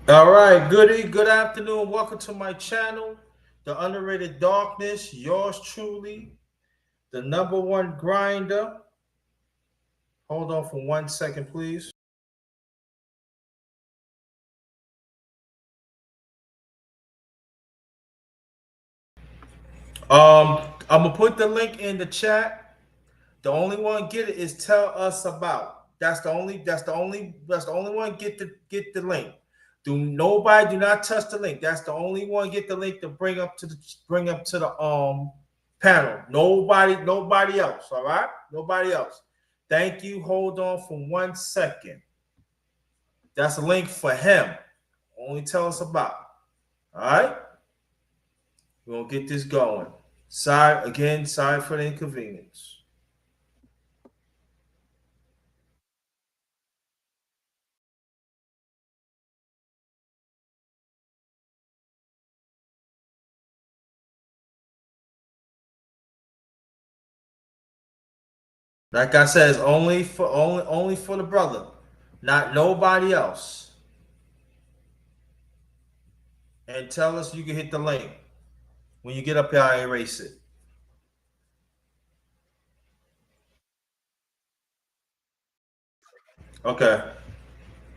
All right, good afternoon. Welcome to my channel, The Underrated Darkness. Yours truly, the number one grinder. Hold on for 1 second, please. I'm gonna put the link in the chat. The only one get it is tell us about. That's the only one get the link. Do not touch the link. That's the only one get the link to bring up to the panel. Nobody else. All right, nobody else. Thank you. Hold on for 1 second. That's a link for him. Only tell us about. All right, we're gonna get this going. Sorry for the inconvenience. Like I said, it's only for the brother, not nobody else. And tell us you can hit the link when you get up here. I erase it. Okay,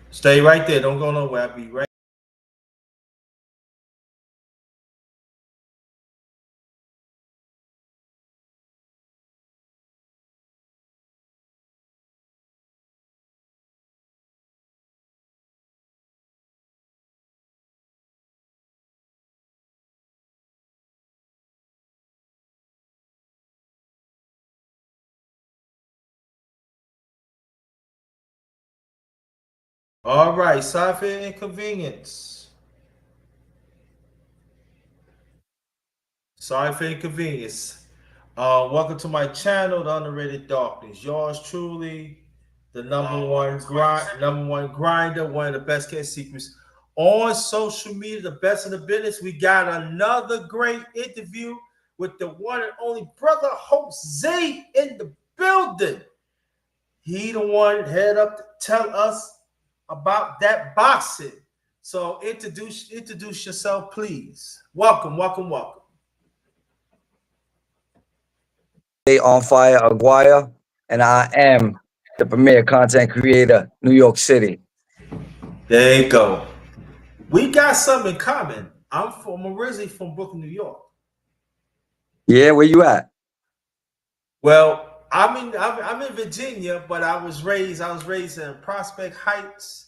stay right there. Don't go nowhere. I'll be right. All right. Sorry for the inconvenience. Sorry for the inconvenience. Welcome to my channel, The Underrated Darkness. Yours truly, the number one grinder, one of the best case secrets on social media, the best in the business. We got another great interview with the one and only brother Jose in the building. He the one head up to tell us about that boxing. So introduce yourself, please. Welcome. On Fire Aguaya, and I am the premier content creator, New York City. There you go. We got something in common. I'm originally from Brooklyn, New York. Yeah, where you at? Well, I'm in Virginia, but I was raised in Prospect Heights,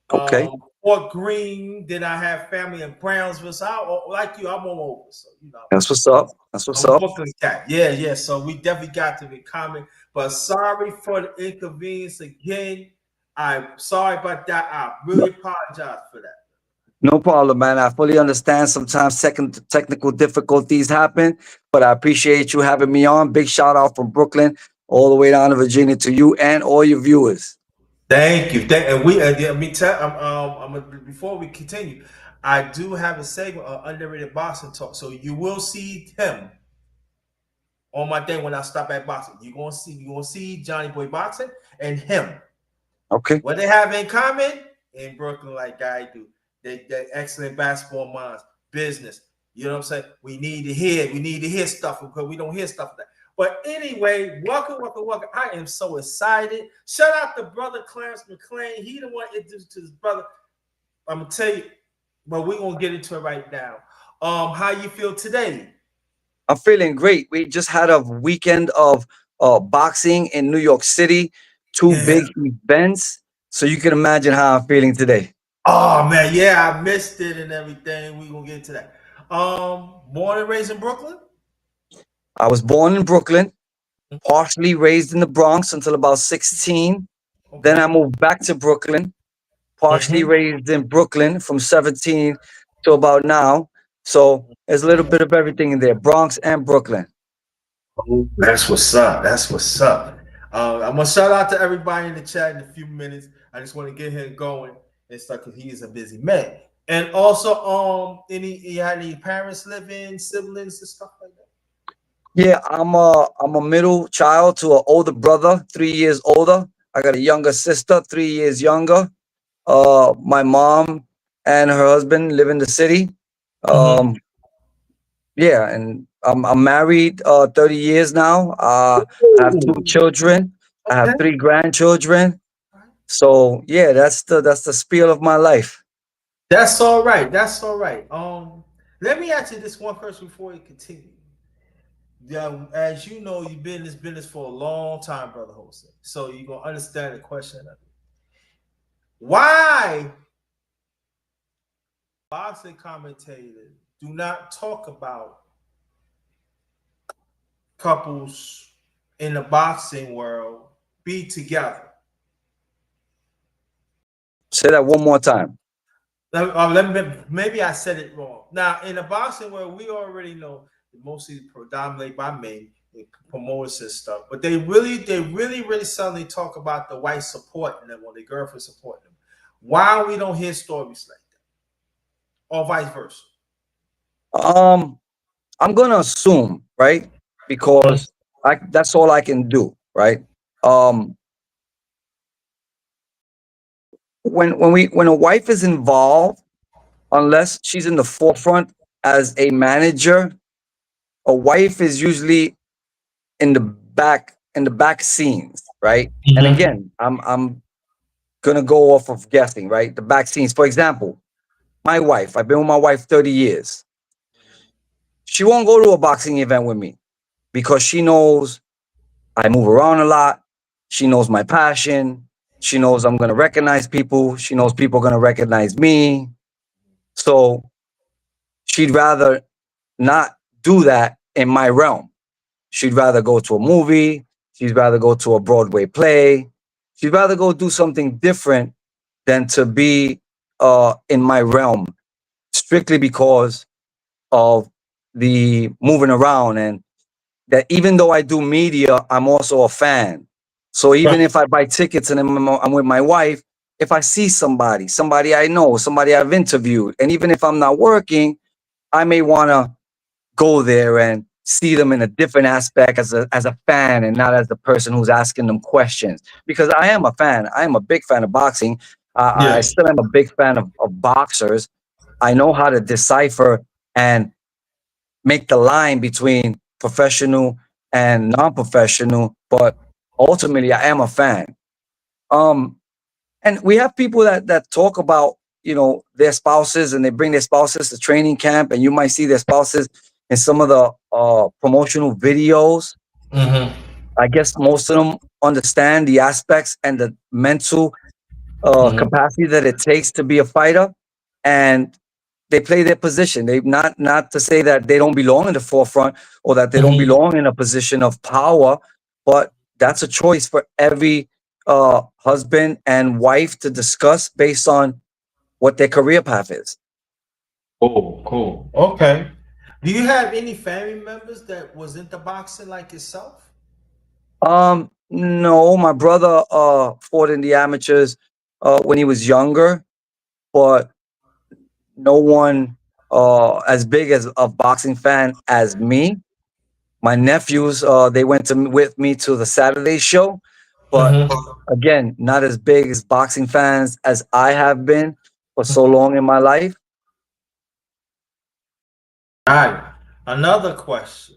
Okay, Fort Greene. Then I have family in Brownsville. So like you, I'm all over. So that's what's up. That's what's I'm a up. Brooklyn cat. Yeah. So we definitely got to be common. But sorry for the inconvenience again. I'm sorry about that. I No, really apologize for that. no problem, man. I fully understand. Sometimes second technical difficulties happen, but I appreciate you having me on. Big shout out from Brooklyn all the way down to Virginia to you and all your viewers. Thank you. And let me tell. Before we continue, I do have a segment of underrated boxing talk, so you will see him on my thing when I stop at boxing. You gonna see Johnny Boy boxing and him. Okay. What they have in common in Brooklyn, like I do, they excellent basketball minds, business. You know what I'm saying? We need to hear stuff because we don't hear stuff like that. But anyway, welcome. I am so excited. Shout out to brother Clarence McLean. He the one introduced to his brother. I'm gonna tell you, but we're gonna get into it right now. How you feel today? I'm feeling great. We just had a weekend of boxing in New York City, two Yeah. big events. So you can imagine how I'm feeling today. Oh man, yeah, I missed it and everything. We gonna get into that. Born and raised in Brooklyn. I was born in Brooklyn, partially raised in the Bronx until about 16. Then I Okay. moved back to Brooklyn, partially Mm-hmm. raised in Brooklyn from 17 to about now. So there's a little bit of everything in there, Bronx and Brooklyn. That's what's up. That's what's up. I'm gonna shout out to everybody in the chat in a few minutes. I just want to get him going and stuff because he is a busy man. And also, you had any parents living, siblings and stuff like that? Yeah, I'm a middle child to an older brother, 3 years older. I got a younger sister, 3 years younger. My mom and her husband live in the city. Mm-hmm. Um, yeah, and I'm married 30 years now. I have two Ooh, children. I have okay. three grandchildren. So yeah, that's the spiel of my life. That's all right. That's all right. Let me ask you this one question before we continue. Yeah, as you know, you've been in this business for a long time, brother Jose. So you're gonna understand the question of it. Why boxing commentators do not talk about couples in the boxing world be together? Say that one more time. Maybe I said it wrong. Now, in the boxing world, we already know mostly predominate by men, promoters and stuff. But they really suddenly talk about the wife supporting them or the girlfriend supporting them. Why we don't hear stories like that, or vice versa? Um, I'm gonna assume, right? Because that's all I can do, right? Um, when a wife is involved, unless she's in the forefront as a manager, a wife is usually in the back scenes, right? And Mm-hmm. again, I'm gonna go off of guessing, right? The back scenes. For example, my wife. I've been with my wife 30 years. She won't go to a boxing event with me because she knows I move around a lot. She knows my passion. She knows I'm gonna recognize people. She knows people are gonna recognize me. So she'd rather not do that in my realm. She'd rather go to a movie. She'd rather go to a Broadway play. She'd rather go do something different than to be in my realm, strictly because of the moving around, and that even though I do media, I'm also a fan. So even if I buy tickets and I'm with my wife, if I see somebody I know, somebody I've interviewed, and even if I'm not working, I may want to go there and see them in a different aspect as a fan and not as the person who's asking them questions. Because I am a fan. I am a big fan of boxing. I Yeah. still am a big fan of boxers. I know how to decipher and make the line between professional and non-professional, but ultimately I am a fan. Um, and we have people that talk about their spouses, and they bring their spouses to training camp, and you might see their spouses in some of the promotional videos. Mm-hmm. I guess most of them understand the aspects and the mental Mm-hmm. capacity that it takes to be a fighter, and they play their position. They not to say that they don't belong in the forefront or that they don't Mm-hmm. belong in a position of power, but that's a choice for every husband and wife to discuss based on what their career path is. Cool. Cool. Okay. Do you have any family members that was into boxing like yourself? No, my brother fought in the amateurs when he was younger, but no one as big as a boxing fan as me. My nephews, they went with me to the Saturday show, but Mm-hmm. again, not as big as boxing fans as I have been for so long in my life. All right. Another question.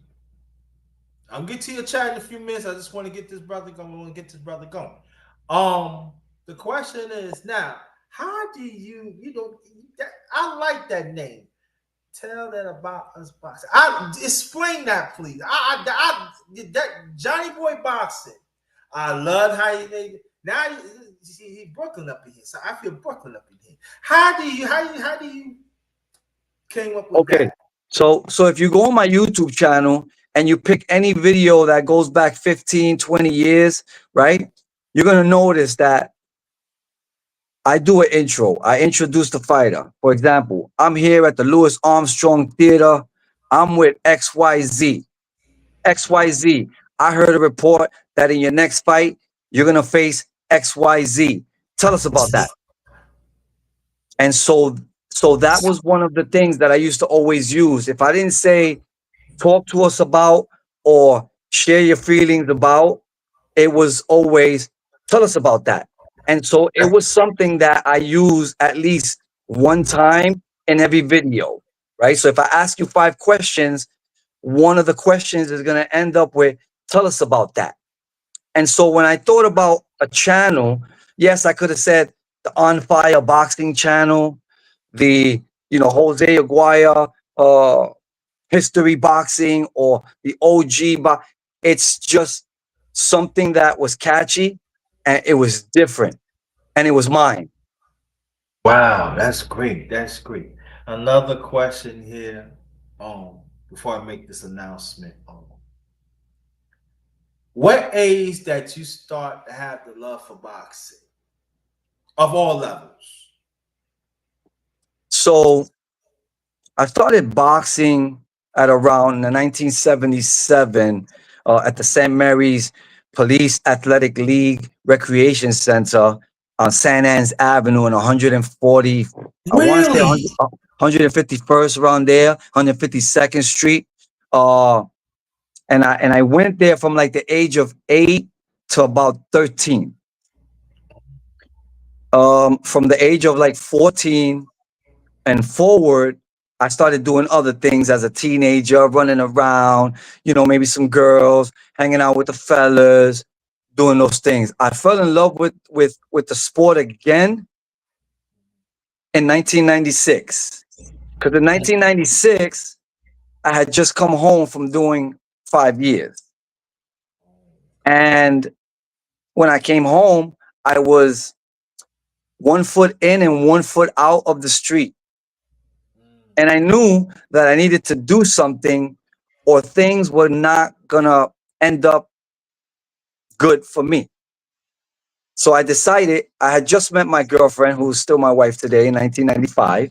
I'll get to your chat in a few minutes. I just want to get this brother going. I want to get this brother going. The question is now, how do you know? I like that name. Tell that about us boxing. Explain that, please. That Johnny Boy boxing. I love how you now. He Brooklyn up in here, so I feel Brooklyn up in here. How do you came up with Okay. that? So if you go on my YouTube channel and you pick any video that goes back 15, 20 years, right? You're going to notice that I do an intro. I introduce the fighter. For example, I'm here at the Louis Armstrong Theater. I'm with XYZ. XYZ. I heard a report that in your next fight, you're going to face XYZ. Tell us about that. And so that was one of the things that I used to always use. If I didn't say talk to us about or share your feelings about, it was always tell us about that. And so it was something that I used at least one time in every video, right? So if I ask you 5 questions, one of the questions is going to end up with, tell us about that. And so when I thought about a channel, yes, I could have said the On Fire Boxing channel, the, Jose Aguirre History Boxing, or the OG it's just something that was catchy, and it was different, and it was mine. Wow, that's great. That's great. Another question here. Before I make this announcement, what age that you start to have the love for boxing of all levels? So I started boxing at around 1977 at the St. Mary's Police Athletic League Recreation Center on San Anne's Avenue in 140, I want to say Really? 151st, around there, 152nd Street. Uh, and I went there from like the age of 8 to about 13. From the age of like 14 and forward, I started doing other things as a teenager, running around, maybe some girls, hanging out with the fellas, doing those things. I fell in love with the sport again in 1996. Because in 1996, I had just come home from doing 5 years. And when I came home, I was 1 foot in and 1 foot out of the street. And I knew that I needed to do something, or things were not going to end up good for me. So I decided, I had just met my girlfriend, who's still my wife today, in 1995.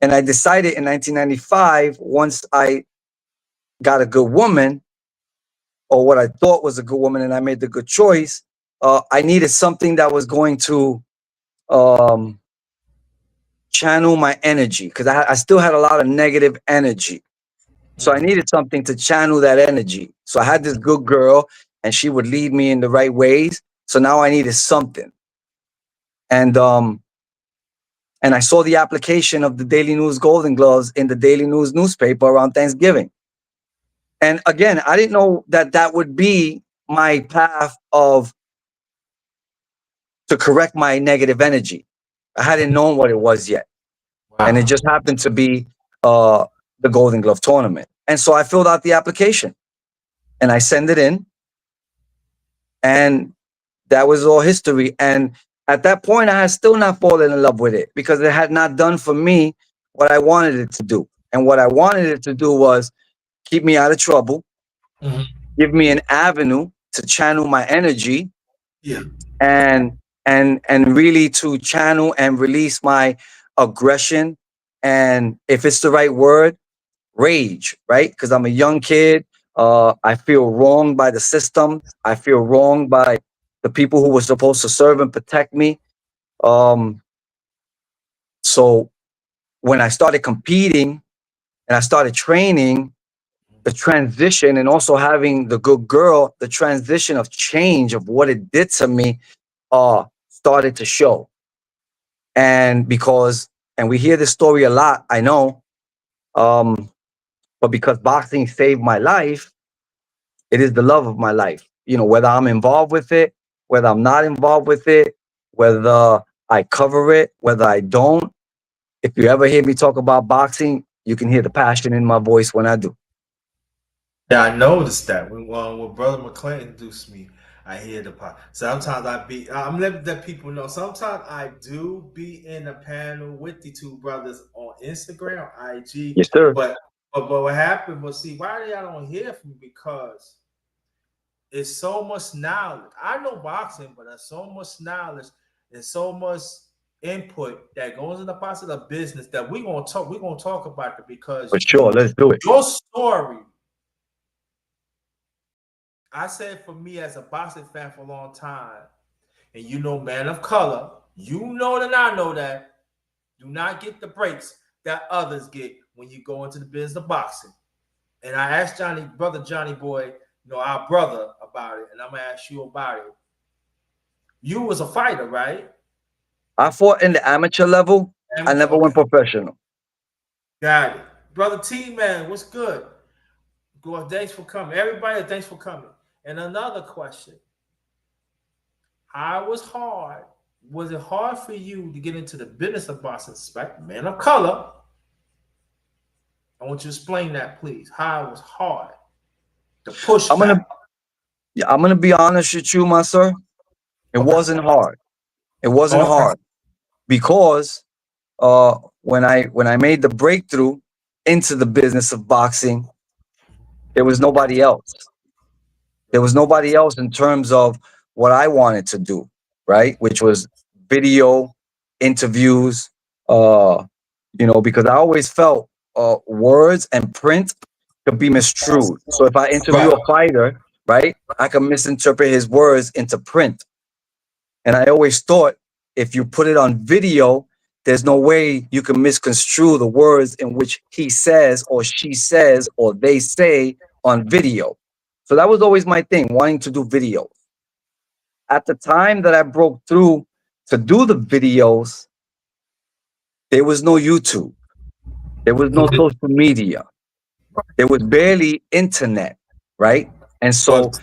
And I decided in 1995, once I got a good woman, or what I thought was a good woman, and I made the good choice, I needed something that was going to um, channel my energy, because I still had a lot of negative energy. So I needed something to channel that energy. So I had this good girl, and she would lead me in the right ways. So now I needed something. And I saw the application of the Daily News Golden Gloves in the Daily News newspaper around Thanksgiving. And again, I didn't know that that would be my path of to correct my negative energy. I hadn't known what it was yet. And it Wow. just happened to be uh, the Golden Glove tournament. And so I filled out the application and I sent it in, and that was all history. And at that point, I had still not fallen in love with it, because it had not done for me what I wanted it to do. And what I wanted it to do was keep me out of trouble, Mhm. give me an avenue to channel my energy, Yeah. and and really to channel and release my aggression, and if it's the right word, rage, right? Because I'm a young kid. I feel wronged by the system. I feel wronged by the people who were supposed to serve and protect me. Um, so when I started competing and I started training, the transition, and also having the good girl, the transition of change of what it did to me, started to show. And we hear this story a lot, I know, um, but because boxing saved my life, it is the love of my life. Whether I'm involved with it, whether I'm not involved with it, whether I cover it, whether I don't. If you ever hear me talk about boxing, you can hear the passion in my voice when I do. Yeah, I noticed that when Brother McClain introduced me, I hear the part. Sometimes I'm letting the people know. Sometimes I do be in a panel with the two brothers on Instagram, IG. Yes, sir. But what happened was, see, why y'all don't hear from me? Because it's so much knowledge. I know boxing, but there's so much knowledge and so much input that goes in the process of business that we're gonna talk about it, For because sure. Let's do it. your story, I said, for me as a boxing fan for a long time, and man of color, that I know that do not get the breaks that others get when you go into the business of boxing. And I asked brother Johnny Boy, our brother, about it, and I'm gonna ask you about it. You was a fighter, right? I fought in the amateur level. I Amateur. never went Okay, professional. got it. Brother T man, what's good? Well, thanks for coming. Everybody, thanks for coming. And another question: how was hard? Was it hard for you to get into the business of boxing, right? Man of color. I want you to explain that, please. How it was hard. The I'm gonna pushback. Yeah, I'm gonna be honest with you, my sir. It Okay. wasn't hard. It wasn't Okay. hard because when I made the breakthrough into the business of boxing, there was nobody else. There was nobody else in terms of what I wanted to do, right? Which was video interviews, uh, because I always felt words and print could be misconstrued. So if I interview Right. a fighter, right, I can misinterpret his words into print. And I always thought if you put it on video, there's no way you can misconstrue the words in which he says or she says or they say on video. So that was always my thing, wanting to do video. At the time that I broke through to do the videos, there was no YouTube. There was no Mhm. social media. There was barely internet, right? And so But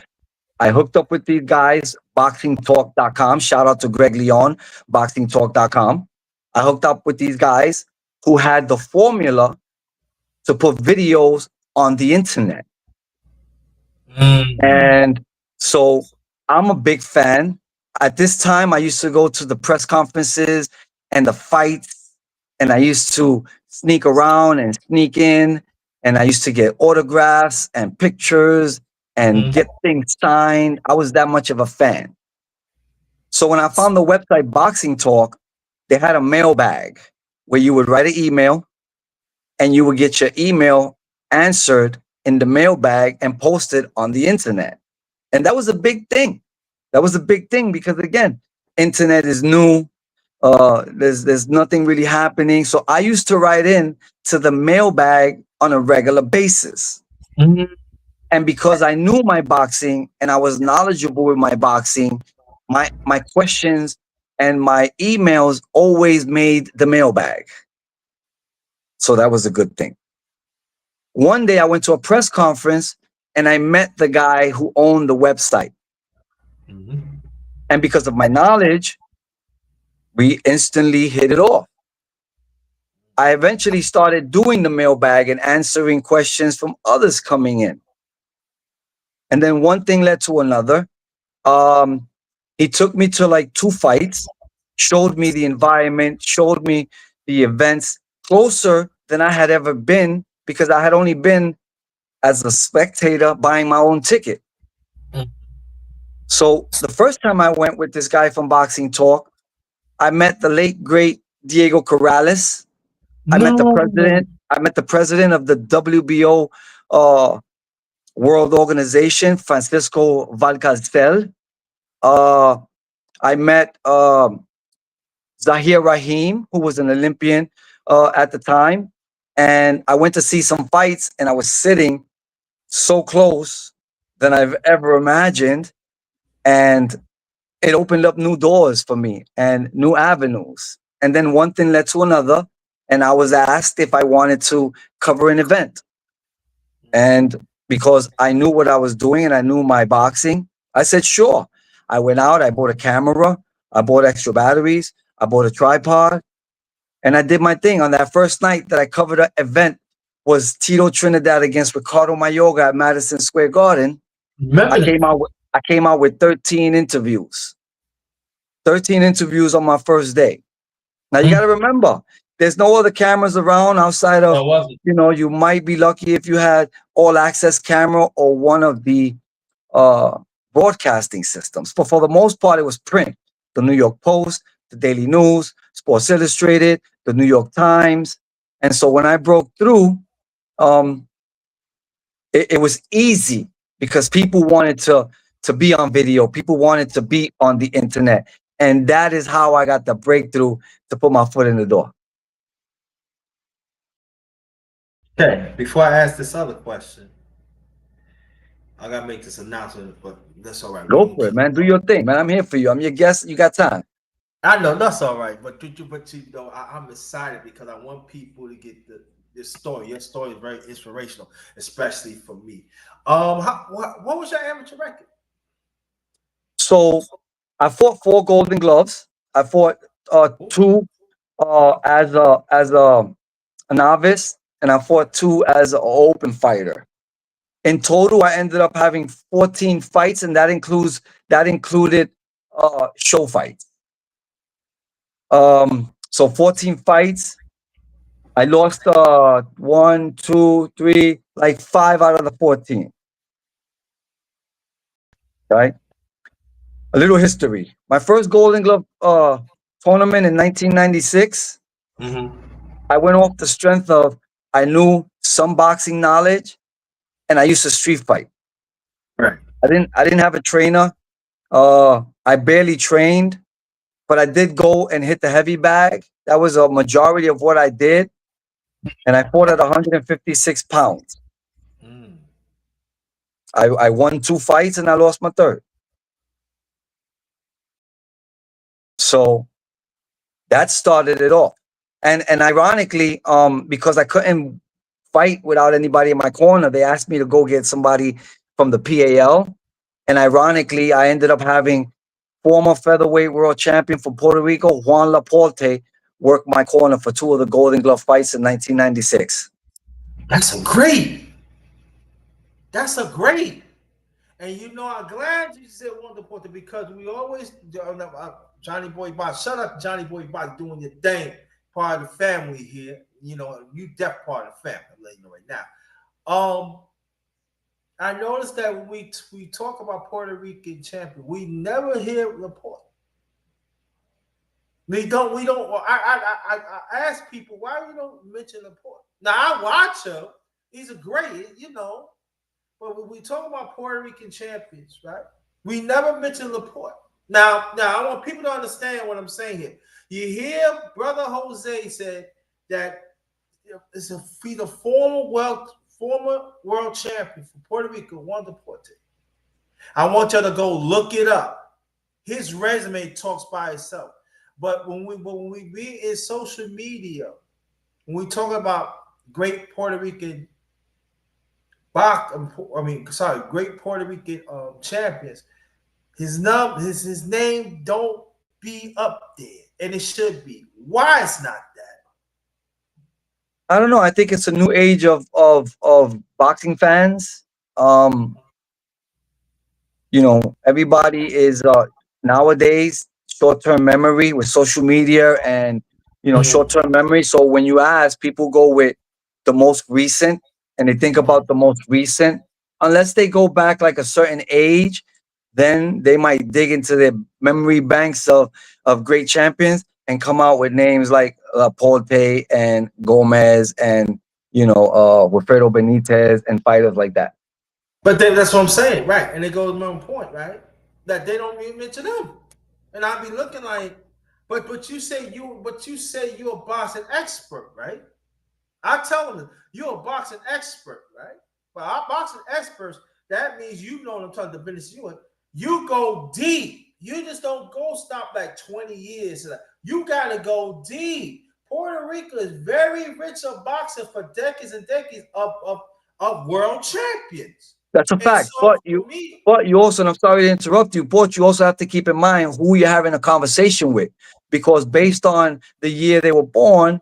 I hooked up with these guys, boxingtalk.com. Shout out to Greg Leon, boxingtalk.com. I hooked up with these guys who had the formula to put videos on the internet. mm, And so I'm a big fan. At this time, I used to go to the press conferences and the fights, and I used to sneak around and sneak in, and I used to get autographs and pictures and mm, get things signed. I was that much of a fan. So when I found the website Boxing Talk, they had a mailbag where you would write an email and you would get your email answered in the mailbag and posted on the internet. And that was a big thing. That was a big thing because again, internet is new. There's nothing really happening. So I used to write in to the mailbag on a regular basis. mm. And because I knew my boxing and I was knowledgeable with my boxing, my questions and my emails always made the mailbag. So that was a good thing. One day I went to a press conference and I met the guy who owned the website. Mhm. And because of my knowledge, we instantly hit it off. I eventually started doing the mailbag and answering questions from others coming in. And then one thing led to another. Um, he took me to like two fights, showed me the environment, showed me the events closer than I had ever been because I had only been as a spectator buying my own ticket. Mm. So the first time I went with this guy from Boxing Talk, I met the late great Diego Corrales. I met the No. president. I met the president of the WBO World Organization, Francisco Valcastel. Uh, I met Zahir Rahim, who was an Olympian at the time. And I went to see some fights, and I was sitting so close than I've ever imagined. And it opened up new doors for me and new avenues. And then one thing led to another. And I was asked if I wanted to cover an event. And because I knew what I was doing and I knew my boxing, I said, sure. I went out, I bought a camera, I bought extra batteries, I bought a tripod, and I did my thing. On that first night that I covered an event was Tito Trinidad against Ricardo Mayorga at Madison Square Garden. Remember that. I came out with 13 interviews. 13 interviews on my first day. Now you got Mm. to remember, there's no other cameras around outside of, Or was it? you might be lucky if you had all access camera or one of the uh, broadcasting systems. But for the most part, it was print. The New York Post, the Daily News, Sports Illustrated, the New York Times. And so when I broke through, um, it was easy because people wanted to be on video. People wanted to be on the internet. And that is how I got the breakthrough to put my foot in the door. Okay. Before I ask this other question, I gotta make this announcement, but that's all right. We Go can for it, keep it man. Do going. your thing, man. I'm here for you. I'm your guest. You got time. I know that's all right, but you know, I'm excited because I want people to get this story. Your story is very inspirational, especially for me. What was your amateur record? So I fought 4 Golden Gloves. I fought two as a novice, and I fought two as an open fighter. In total, I ended up having 14 fights, and that included show fights. So 14 fights. I lost one, two, three, like five out of the 14. Right. A little history. My first Golden Glove tournament in 1996. Mm-hmm. I went off the strength of I knew some boxing knowledge, and I used to street fight. Right. I didn't have a trainer. I barely trained, but I did go and hit the heavy bag. That was a majority of what I did, and I fought at 156 pounds. Mm. I won 2 fights and I lost my third. So that started it off. And ironically, because I couldn't fight without anybody in my corner, they asked me to go get somebody from the PAL. And ironically, I ended up having former featherweight world champion from Puerto Rico, Juan Laporte, work my corner for two of the Golden Glove fights in 1996. That's a great. That's a great. And you know, I'm glad you said wonderful because we always Johnny Boy Box. Shut up, Johnny Boy Box, doing your thing. Part of the family here. You know, you def part of the family. I'm letting you know right now. I noticed that when we talk about Puerto Rican champion, we never hear report. We don't. I ask people why we don't mention Laporte. Now I watch him. He's a great, you know. But when we talk about Puerto Rican champions, right? We never mention Laporte. Now I want people to understand what I'm saying here. You hear Brother Jose said that he's a former world champion for Puerto Rico, Juan Deporte. I want y'all to go look it up. His resume talks by itself. But when we be in social media, when we talk about great Puerto Rican great Puerto Rican champions, his name don't be up there, and it should be. Why it's not that? I don't know. I think it's a new age of boxing fans. Um, Everybody is nowadays short-term memory with social media and Mhm. short-term memory. So when you ask, people go with the most recent, and they think about the most recent. Unless they go back like a certain age, then they might dig into their memory banks of great champions and come out with names like Porte and Gomez and Wilfredo Benitez and fighters like that. But then that's what I'm saying, right? And it goes to my own point, right? That they don't even mention them, and I'll be looking like, but you say you're a boxing expert, right? I tell them you're a boxing expert, right? But our boxing experts, that means you know what I'm talking to business you in. You go deep. You just don't go stop like 20 years. You gotta go deep. Puerto Rico is very rich of boxing for decades and decades of world champions. That's a And fact. so for me, But you also, and I'm sorry to interrupt you, but you also have to keep in mind who you're having a conversation with. Because based on the year they were born,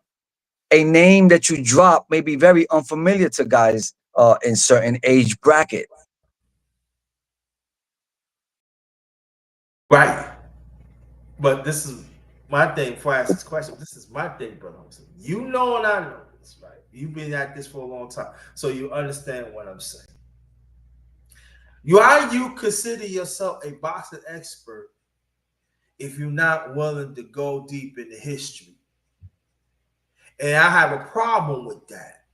a name that you drop may be very unfamiliar to guys in certain age bracket. right. But this is my thing before I ask this question. This is my thing, brother. You know and I know this, right? You've been at this for a long time. So you understand what I'm saying. You consider yourself a boxing expert if you're not willing to go deep into history. And I have a problem with that.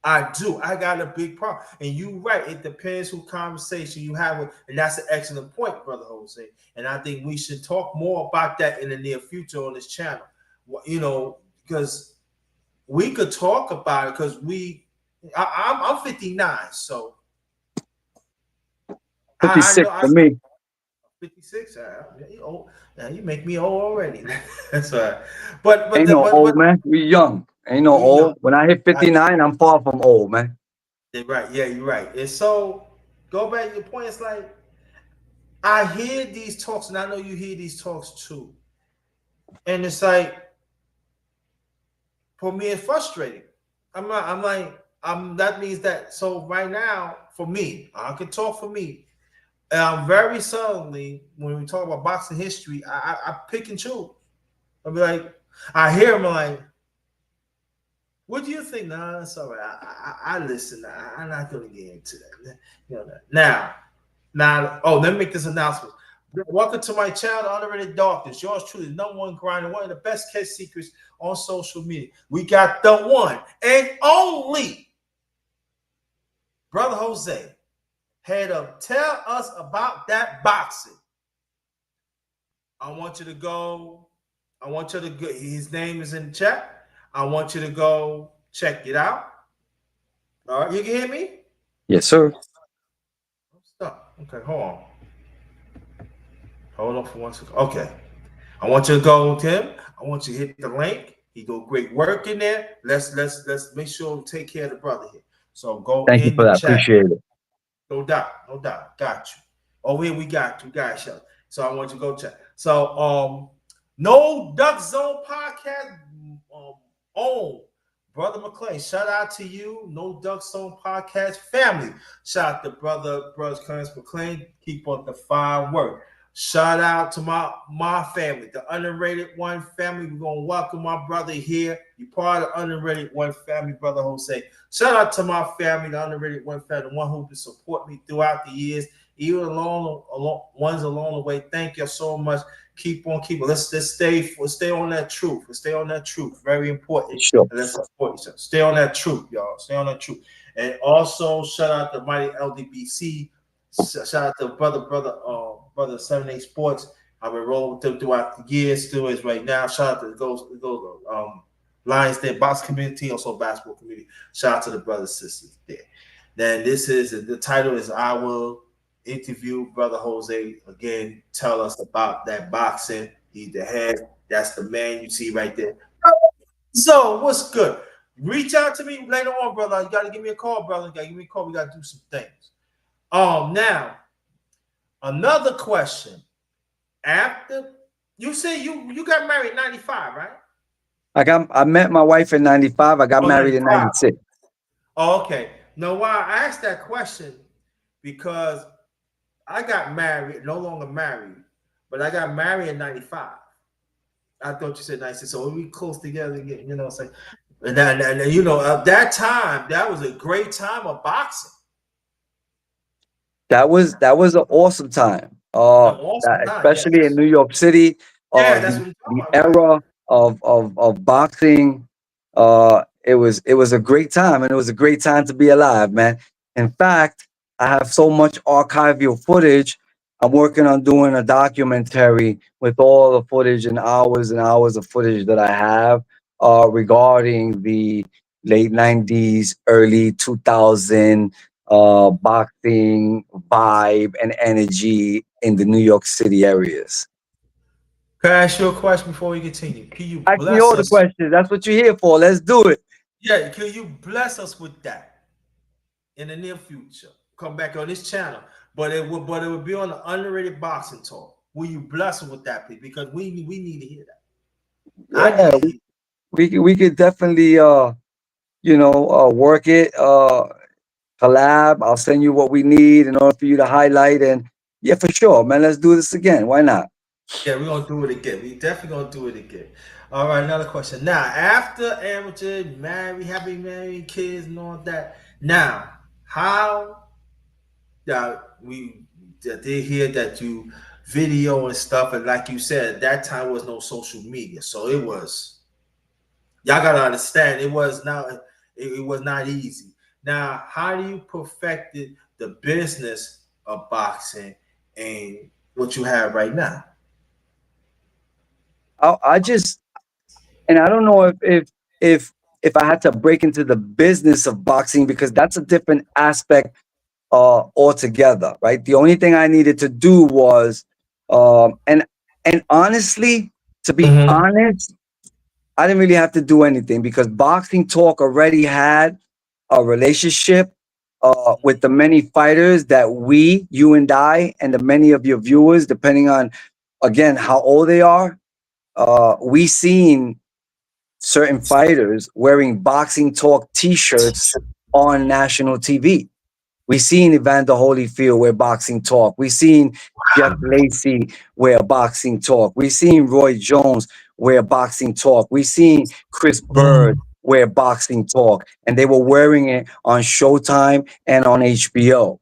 I do. I got a big problem. And you're right. It depends who conversation you have with. And that's an excellent point, Brother Jose. And I think we should talk more about that in the near future on this channel. Because we could talk about it because I'm 59. So I 56 know I for me. 56. Yeah, you old. Yeah, you make me old already. That's right. But Ain't no but old, man. We young. Ain't no we young. old. When I hit I, 59, I'm far from old, man. you're right. Yeah, you're right. And so go back to your point. It's like I hear these talks, and I know you hear these talks too. And it's like for me, it's frustrating. I'm not. I'm like. That means that. So right now, for me, I can talk for me. Very suddenly, when we talk about boxing history, I pick and choose. I'll be like, I hear him like, what do you think? Nah, it's all right. I listen. I'm not gonna get into that. You know that. Now, oh, let me make this announcement. Welcome to my channel, Underrated Darkness. Yours truly, number one grinder, one of the best kept secrets on social media. We got the one and only Brother Jose. Head up. Tell us about that boxing. I want you to go. I want you to go. His name is in the chat. I want you to go check it out. All right, you can hear me? Yes, sir. Stop. Okay, hold on. Hold on for 1 second. Okay. I want you to go with him. I want you to hit the link. He do great work in there. Let's make sure we take care of the brother here. So go Thank you in for the that. chat. Appreciate it. No doubt, no doubt. Got you. Oh, here we got you guys. So I want you to go check. So no Duck Zone podcast on Brother McClain. Shout out to you, No Duck Zone podcast family. Shout out to brothers Clarence McClain. Keep up the fine work. Shout out to my family, the Underrated One family. We're gonna welcome my brother here. You part of the Underrated One family, Brother Jose. Shout out to my family, the Underrated One family, the one who been support me throughout the years, even along ones along the way. Thank you so much. Keep on keeping. Let's stay on that truth. Let's stay on that truth. Very important. Sure. And let's support each other. Stay on that truth, y'all. Stay on that truth. And also shout out to Mighty LDBC. Shout out to brother 7-8 Sports. I've been rolling with them throughout the years, still is right now. Shout out to the Lions Den box community, also basketball community. Shout out to the brothers sisters there. Then this is the title is I will interview Brother Jose again. Tell us about that boxing. He's the head. That's the man you see right there. So what's good? Reach out to me later on, brother. You gotta give me a call, brother. You gotta give me a call. We gotta do some things. Now another question. After you say you got married in 95, right? I met my wife in 95. I got Oh, married in 95. 96. Oh, okay. No, why I asked that question because I got married, no longer married, but I got married in 95. I thought you said 96. So we close together again, you know what I'm saying? And you know, at that time, that was a great time of boxing. That was an awesome time. An awesome time, Especially in yes. New York City, Yeah, that's the what you're talking the about, right? era of boxing. It was a great time, and it was a great time to be alive, man. In fact, I have so much archival footage. I'm working on doing a documentary with all the footage and hours of footage that I have regarding the late 90s, early 2000 boxing vibe and energy in the New York City areas. Can I ask you a question before we continue? Can you Ask me bless all the us? questions. That's what you're here for. Let's do it. Yeah, can you bless us with that in the near future? Come back on this channel, but it would be on the underrated boxing talk. Will you bless us with that, please? Because we need to hear that. I Yeah, need to hear. we could definitely work it, collab. I'll send you what we need in order for you to highlight. And yeah, for sure, man. Let's do this again. Why not? Yeah, we're gonna do it again. We definitely gonna do it again. All right, another question. Now, after amateur, married, happy married, kids, and all that. Now, how we did hear that you video and stuff, and like you said, at that time was no social media, so it was y'all gotta understand it was not easy. Now, how do you perfected the business of boxing and what you have right now? I just and I don't know if if I had to break into the business of boxing because that's a different aspect altogether, right? The only thing I needed to do was And honestly, to be Mm-hmm. honest, I didn't really have to do anything because Boxing Talk already had a relationship with the many fighters that you and I, and the many of your viewers, depending on again how old they are, we seen certain fighters wearing Boxing Talk T-shirts on national TV. We seen Evander Holyfield wear Boxing Talk. We seen Jeff Lacey wear Boxing Talk. We seen Roy Jones wear Boxing Talk. We seen Chris Bird Mm-hmm. wear Boxing Talk, and they were wearing it on Showtime and on HBO.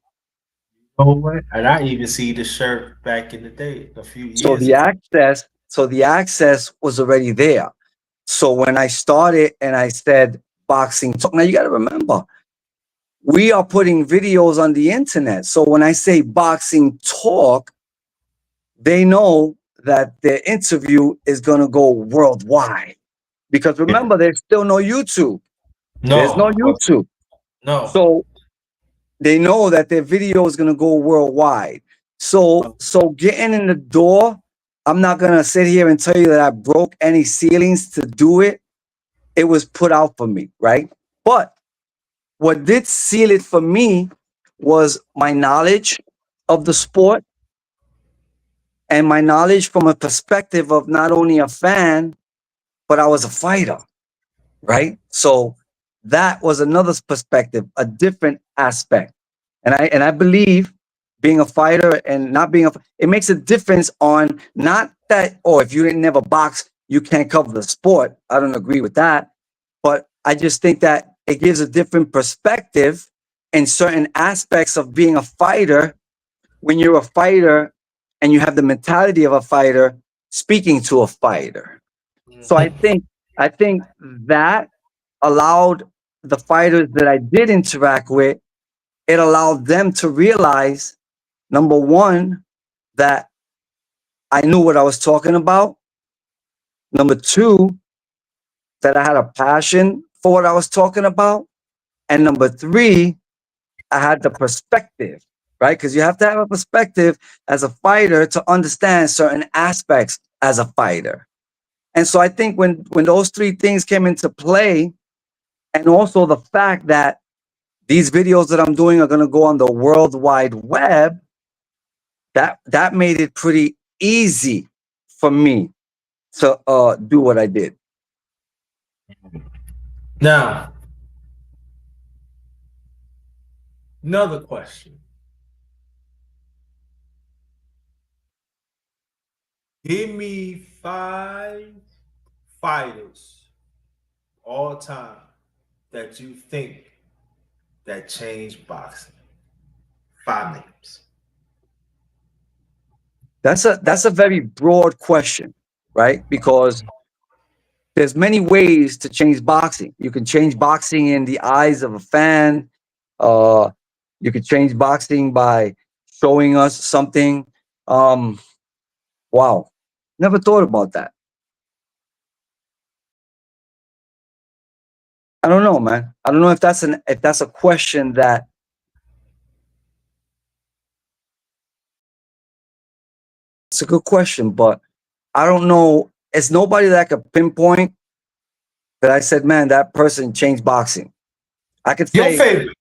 Oh, what? And I even see the shirt back in the day, a few So years the ago. access, so the access was already there. So when I started and I said Boxing Talk, now you got to remember we are putting videos on the internet. So when I say Boxing Talk, they know that their interview is going to go worldwide. Because Yeah. remember, there's still no YouTube. There's no No, YouTube. no. So they know that their video is going to go worldwide. So getting in the door, I'm not going to sit here and tell you that I broke any ceilings to do it. It was put out for me, right? But what did seal it for me was my knowledge of the sport and my knowledge from a perspective of not only a fan, but I was a fighter, right? So that was another perspective, a different aspect. And I believe being a fighter and not being it makes a difference on not that, oh, if you didn't never box, you can't cover the sport. I don't agree with that. But I just think that it gives a different perspective in certain aspects of being a fighter when you're a fighter and you have the mentality of a fighter speaking to a fighter. So I Mhm. think I think that allowed the fighters that I did interact with, it allowed them to realize number one, that I knew what I was talking about. Number two, that I had a passion for what I was talking about. And number three, I had the perspective, right? Because you have to have a perspective as a fighter to understand certain aspects as a fighter. And so I think when those three things came into play, and also the fact that these videos that I'm doing are going to go on the World Wide Web, that made it pretty easy for me to do what I did. Now, another question. Give me five fighters all time that you think that changed boxing. Five names. That's a very broad question, right? Because there's many ways to change boxing. You can change boxing in the eyes of a fan. Uh, you could change boxing by showing us something. Um, wow, never thought about that. I don't know, man. I don't know if that's a question that it's a good question, but I don't know. It's nobody that I could pinpoint that I said, man, that person changed boxing. I could Your say, favorite.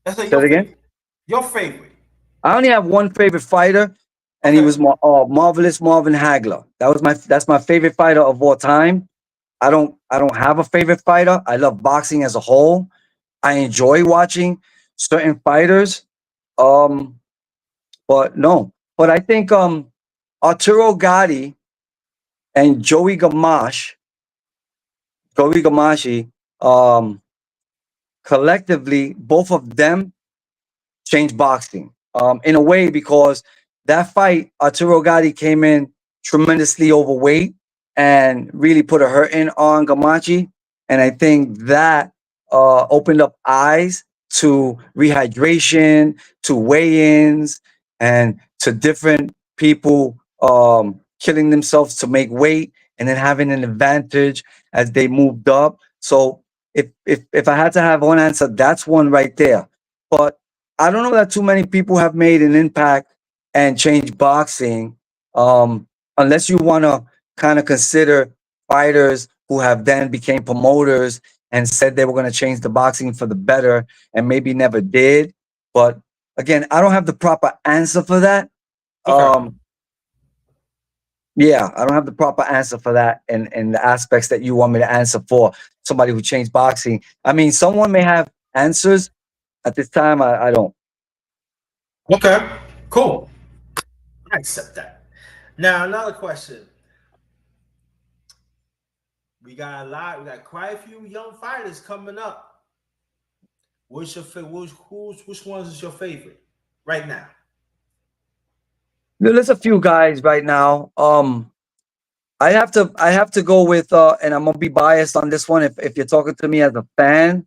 Let's say say your it again. favorite. Your favorite. I only have one favorite fighter, and he Okay. was marvelous Marvin Hagler. That's my favorite fighter of all time. I don't have a favorite fighter. I love boxing as a whole. I enjoy watching certain fighters. Um, but no. But I think Arturo Gatti and Joey Gamashi, um, collectively, both of them changed boxing in a way because that fight, Arturo Gatti came in tremendously overweight and really put a hurt in on Gamachi. And I think that opened up eyes to rehydration, to weigh-ins, and to different people killing themselves to make weight and then having an advantage as they moved up. So if I had to have one answer, that's one right there. But I don't know that too many people have made an impact and changed boxing Unless you want to kind of consider fighters who have then became promoters and said they were going to change the boxing for the better and maybe never did. But again, I don't have the proper answer for that. Okay. Um, yeah, I don't have the proper answer for that and the aspects that you want me to answer for somebody who changed boxing. I mean, someone may have answers at this time. I don't. Okay. Cool. I accept that. Now another question. We got a lot. We got quite a few young fighters coming up. What's your which ones is your favorite right now? There's a few guys right now. I have to go with and I'm gonna be biased on this one if you're talking to me as a fan.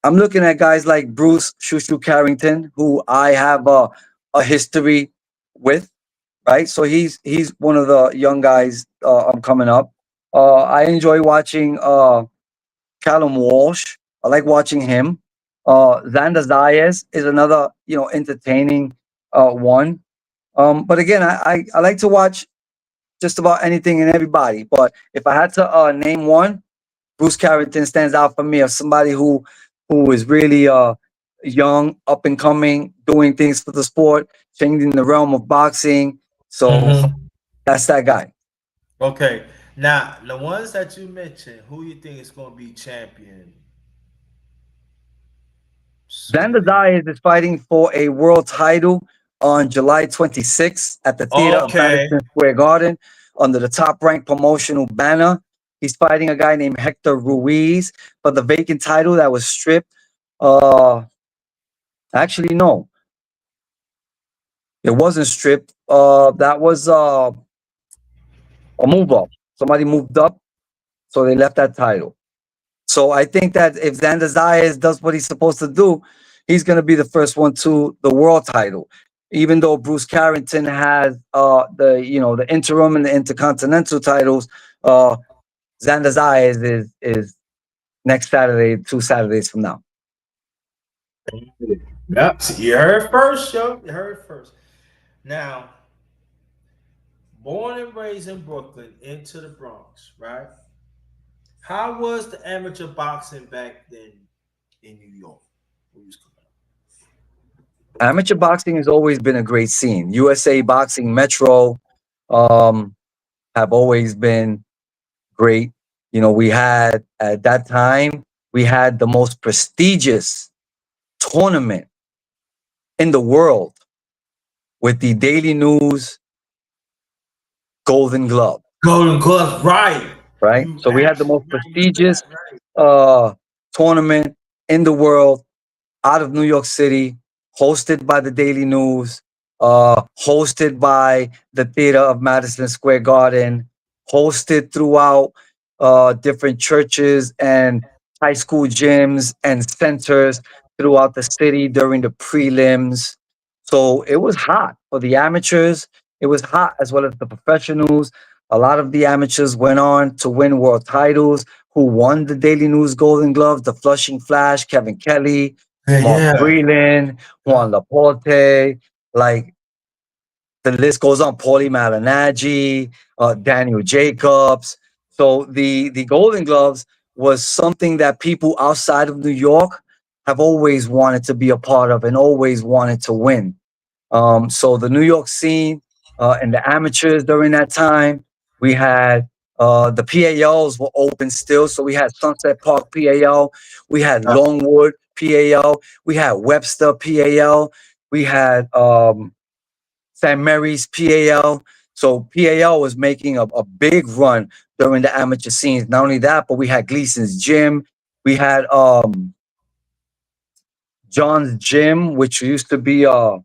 I'm looking at guys like Bruce Shushu Carrington, who I have a history with, right? So he's one of the young guys I'm coming up. I enjoy watching Callum Walsh. I like watching him. Xander Zayas is another, entertaining one. But again, I like to watch just about anything and everybody. But if I had to name one, Bruce Carrington stands out for me of somebody who is really young, up and coming, doing things for the sport, changing the realm of boxing. So Mm-hmm. that's that guy. Okay. Now the ones that you mentioned, who you think is going to be champion Xander soon? Zayas is fighting for a world title on July 26th at the Theater of Okay. Madison Square Garden under the top ranked promotional banner. He's fighting a guy named Hector Ruiz for the vacant title that was stripped. Uh, actually, no, it wasn't stripped. That was a move up. Somebody moved up, so they left that title. So I think that if Xander Zayas does what he's supposed to do, he's going to be the first one to the world title. Even though Bruce Carrington has the interim and the intercontinental titles, uh, Xander Zayas is next Saturday, 2 Saturdays from now. Yep. See, you heard first, yo. You heard first. Now, born and raised in Brooklyn, into the Bronx, right? How was the amateur boxing back then in New York? When you was coming Amateur boxing has always been a great scene. USA Boxing Metro um, have always been great. We had at that time we had the most prestigious tournament in the world with the Daily News Golden Glove, Golden Gloves, right? right? You So we had the actually most right. You remember prestigious that, right? uh, tournament in the world out of New York City, hosted by the Daily News, hosted by the Theater of Madison Square Garden, hosted throughout different churches and high school gyms and centers throughout the city during the prelims. So it was hot for the amateurs. It was hot as well as the professionals. A lot of the amateurs went on to win world titles. Who won the Daily News Golden Gloves? The Flushing Flash, Kevin Kelly, Yeah, Mark yeah. Breland, Yeah. Juan Laporte, like the list goes on. Paulie Malignaggi, Daniel Jacobs. So the Golden Gloves was something that people outside of New York have always wanted to be a part of and always wanted to win. So the New York scene and the amateurs during that time, we had the PALs were open still. So we had Sunset Park PAL, we had Longwood PAL, we had Webster PAL, we had St. Mary's PAL. So PAL was making a big run during the amateur scenes. Not only that, but we had Gleason's Gym. We had John's Gym, which used to be on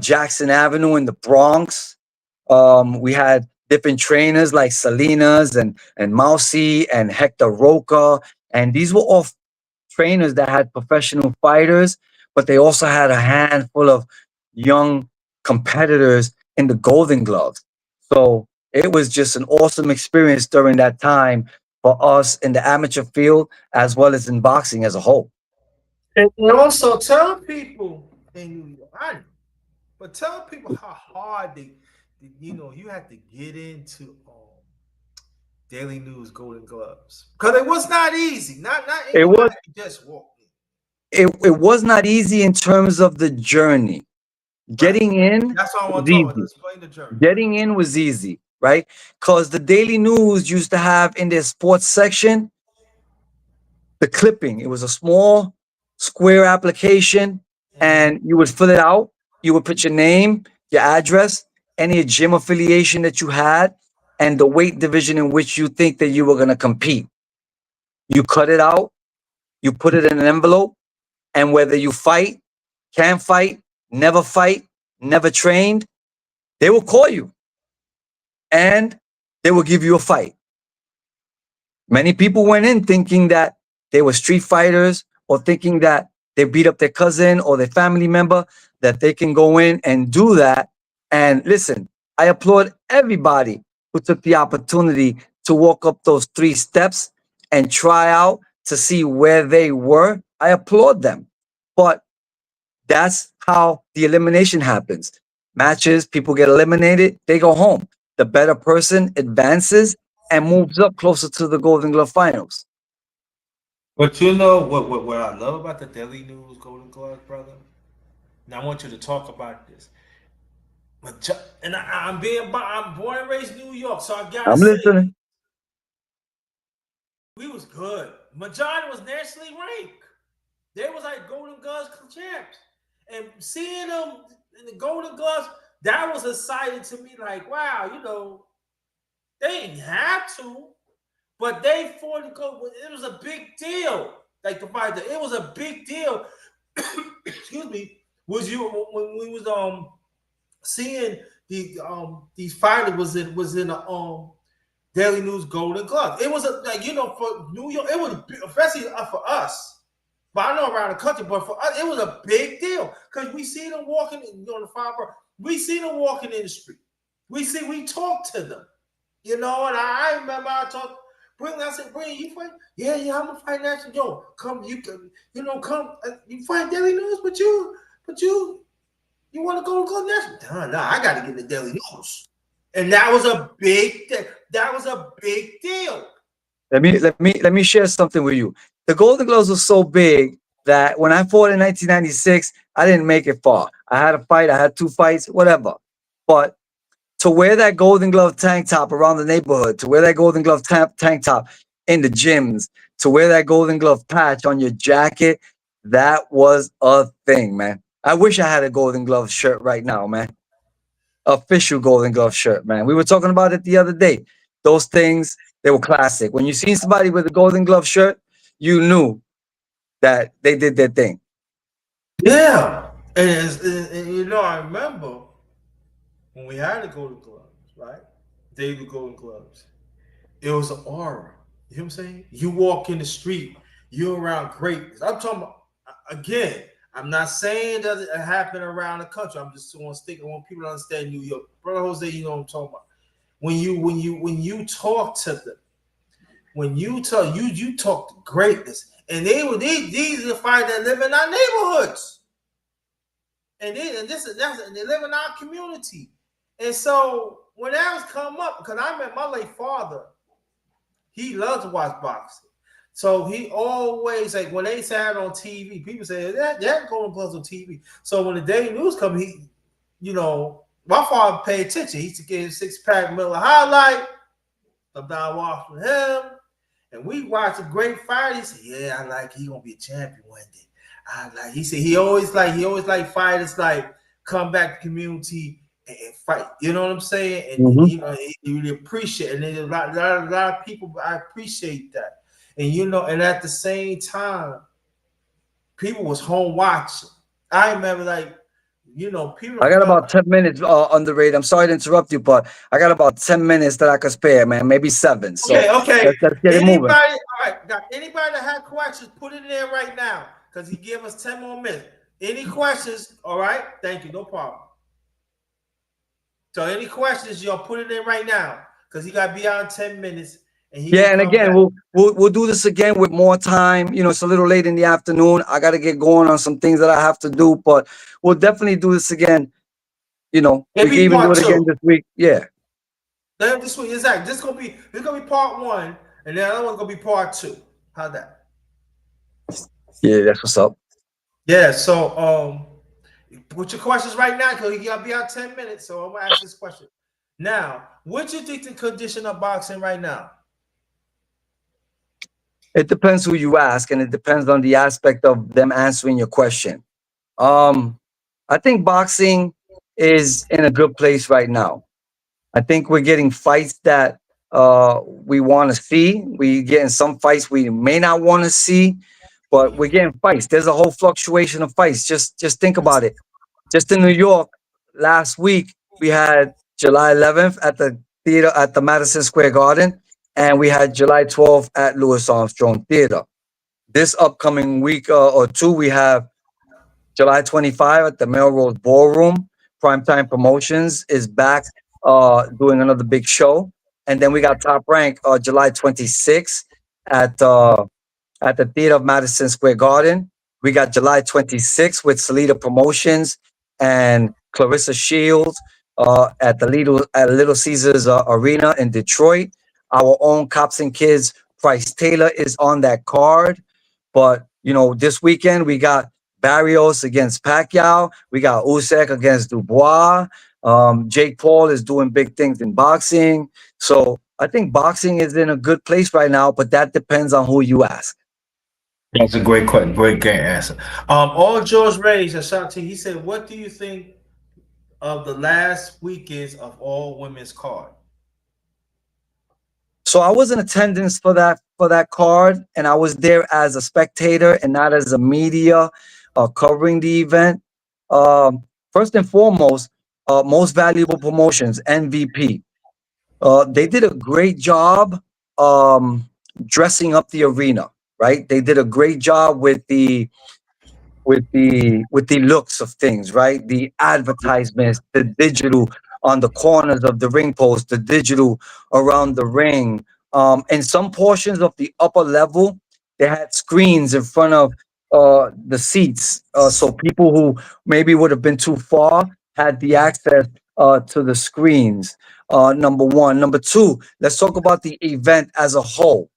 Jackson Avenue in the Bronx. We had different trainers like Salinas and Mousy and Hector Roca. And these were all trainers that had professional fighters, but they also had a handful of young competitors in the Golden Gloves. So it was just an awesome experience during that time for us in the amateur field as well as in boxing as a whole. And also tell people in New York, I know, but tell people how hard you had to get into Daily News Golden Gloves because it was not easy. Not ain't It was nobody could just walk in. it was not easy in terms of the journey. Right. Getting in That's all I was want to talk about. easy. Explain the journey. Right. Getting in was easy, right? Because the Daily News used to have in their sports section the clipping. It was a small square application, Mm-hmm. and you would fill it out. You would put your name, your address, any gym affiliation that you had, and the weight division in which you think that you were going to compete. You cut it out, you put it in an envelope, and whether you fight, can fight, never trained, they will call you and they will give you a fight. Many people went in thinking that they were street fighters or thinking that they beat up their cousin or their family member, that they can go in and do that. And listen, I applaud everybody who took the opportunity to walk up those 3 steps and try out to see where they were. I applaud them. But that's how the elimination happens. Matches, people get eliminated, they go home. The better person advances and moves up closer to the Golden Glove finals. But you know what I love about the Daily News Golden Gloves, brother? Now I want you to talk about this. And I'm born and raised in New York, so I gotta I'm say listening. we was good. Majority was nationally ranked. They was like Golden Gloves champs, and seeing them in the Golden Gloves, that was exciting to me. Like, wow, they didn't have to, but they fought to go. It was a big deal. Like the fight, it was a big deal. Excuse me. Was you when we was seeing these fighters was in the Daily News Golden Glove. It was for New York. It was especially for us. But I know around the country, but for us, it was a big deal because we see them walking on the five. We see them walking in the street. We talk to them, and I remember I talked. I said, Bring, you fight? Yeah, I'm gonna fight national. Yo, come, you can, come. You fight Daily News, but you want to go to national? No, I got to get the Daily News, and that was a big. That was a big deal. Let me share something with you. The Golden Gloves was so big that when I fought in 1996, I didn't make it far. I had a fight, I had 2 fights, whatever. But to wear that Golden Glove tank top around the neighborhood, to wear that Golden Glove tank top in the gyms, to wear that Golden Glove patch on your jacket, that was a thing, man. I wish I had a Golden Glove shirt right now, man. Official Golden Glove shirt, man. We were talking about it the other day. Those things, they were classic. When you seen somebody with a Golden Glove shirt, you knew that they did their thing. Yeah, and I remember when we had the Golden Gloves, right? Daily Golden Gloves. It was an aura. You know what I'm saying? You walk in the street, you're around greatness. I'm talking about again. I'm not saying that it happen around the country. I'm just want to stick. I want people to understand New York, brother Jose. You know what I'm talking about. When you talk to them, when you talk to greatness, and these are the fighters that live in our neighborhoods, and they live in our community, and so when that was come up, because I met my late father, he loves to watch boxing. So he always like when they said on TV, people say that Golden Gloves on TV. So when the Daily News come, my father paid attention. He used to get a 6-pack Miller highlight. I'm down watching him, and we watched a great fight. He said, "Yeah, I like he gonna be a champion one day." He said he always like fighters like come back to community and fight. You know what I'm saying? And Mhm. he really appreciate it. And there's a lot of people. I appreciate that. And at the same time, people was home watching. I remember people I got remember. about 10 minutes on the rate. I'm sorry to interrupt you, but I got about 10 minutes that I could spare, man. Maybe 7. So Okay. let's get it moving. Anybody, all right, got anybody that had questions, put it in there right now. Because he gave us 10 more minutes. Any questions? All right. Thank you. No problem. So any questions, y'all put it in right now. Because he got beyond 10 minutes and he Yeah, will and come again, back. we'll do this again with more time. It's a little late in the afternoon. I got to get going on some things that I have to do, but we'll definitely do this again you know, we can Maybe even do part it again two. this week. Yeah. Then this week, exactly. This gonna be part one, and then another one's gonna be part two. How that? Yeah, that's what's up. Yeah. So put your questions right now because you gotta be out 10 minutes. So I'm gonna ask this question now. What you think the condition of boxing right now? It depends who you ask, and it depends on the aspect of them answering your question. I think boxing is in a good place right now. I think we're getting fights that we want to see. We getting some fights we may not want to see, but we're getting fights. There's a whole fluctuation of fights. Just think about it. Just in New York last week, we had July 11th at the theater at the Madison Square Garden, and we had July 12th at Louis Armstrong Theater. This upcoming week or two, we have July 25 at the Melrose Ballroom. Primetime Promotions is back doing another big show. And then we got Top Rank July 26th at at the Theater of Madison Square Garden. We got July 26th with Salida Promotions and Clarissa Shields at the Little Caesars Arena in Detroit. Our own Cops and Kids, Price Taylor, is on that card. But you know, this weekend we got Barrios against Pacquiao. We got Usyk against Dubois. Jake Paul is doing big things in boxing. So I think boxing is in a good place right now, but that depends on who you ask. That's a great question. Great answer. All George Reyes, a shout to you. He said, "What do you think of the last weekends of all women's card?" So I was in attendance for that card, and I was there as a spectator and not as a media covering the event. First and foremost, most valuable promotions (MVP). They did a great job um, dressing up the arena. Right, they did a great job with the looks of things, right? The advertisements, the digital on the corners of the ring post, the digital around the ring. In some portions of the upper level, they had screens in front of the seats, so people who maybe would have been too far had the access to the screens. Number one, number two. Let's talk about the event as a whole.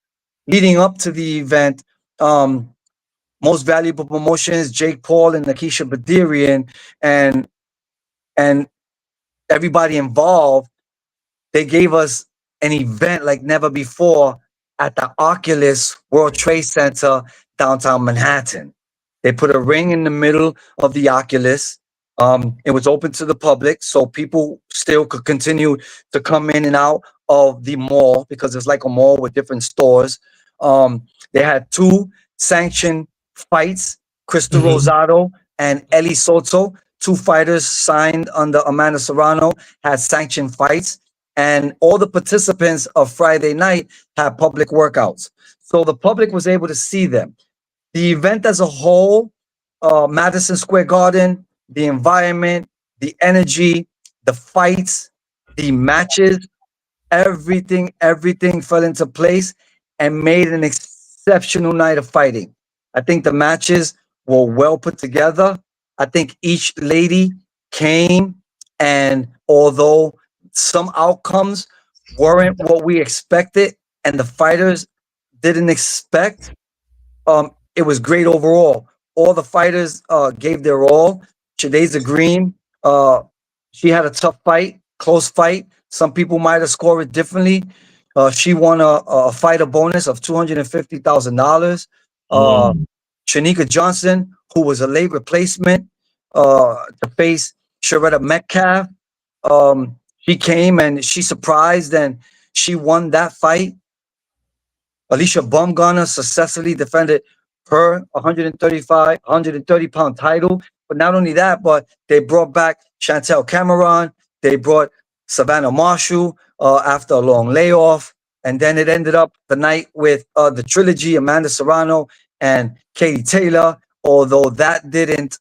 Leading up to the event, most valuable promotions, Jake Paul and Nakisha Badirian, and and everybody involved, they gave us an event like never before at the Oculus World Trade Center, downtown Manhattan. They put a ring in the middle of the Oculus. It was open to the public, so people still could continue to come in and out of the mall because it's like a mall with different stores. They had two sanctioned fights, Crystal Mm-hmm. Rosado and Ellie Soto, two fighters signed under Amanda Serrano, had sanctioned fights, and all the participants of Friday night had public workouts. So the public was able to see them. The event as a whole, Madison Square Garden, the environment, the energy, the fights, the matches, everything fell into place and made an exceptional night of fighting. I think the matches were well put together. I think each lady came, and although some outcomes weren't what we expected and the fighters didn't expect, it was great overall. All the fighters gave their all. Shadaza Green, uh, she had a tough fight, close fight. Some people might have scored it differently. She won a fighter bonus of $250,000. Uh, Mm. Shanika Johnson, who was a late replacement to face Sharetta Metcalf, she came and she surprised and she won that fight. Alicia Bumgarner successfully defended her 130-pound title. But not only that, but they brought back Chantel Cameron. They brought Savannah Marshall after a long layoff. And then it ended up the night with the trilogy, Amanda Serrano and Katie Taylor, although that didn't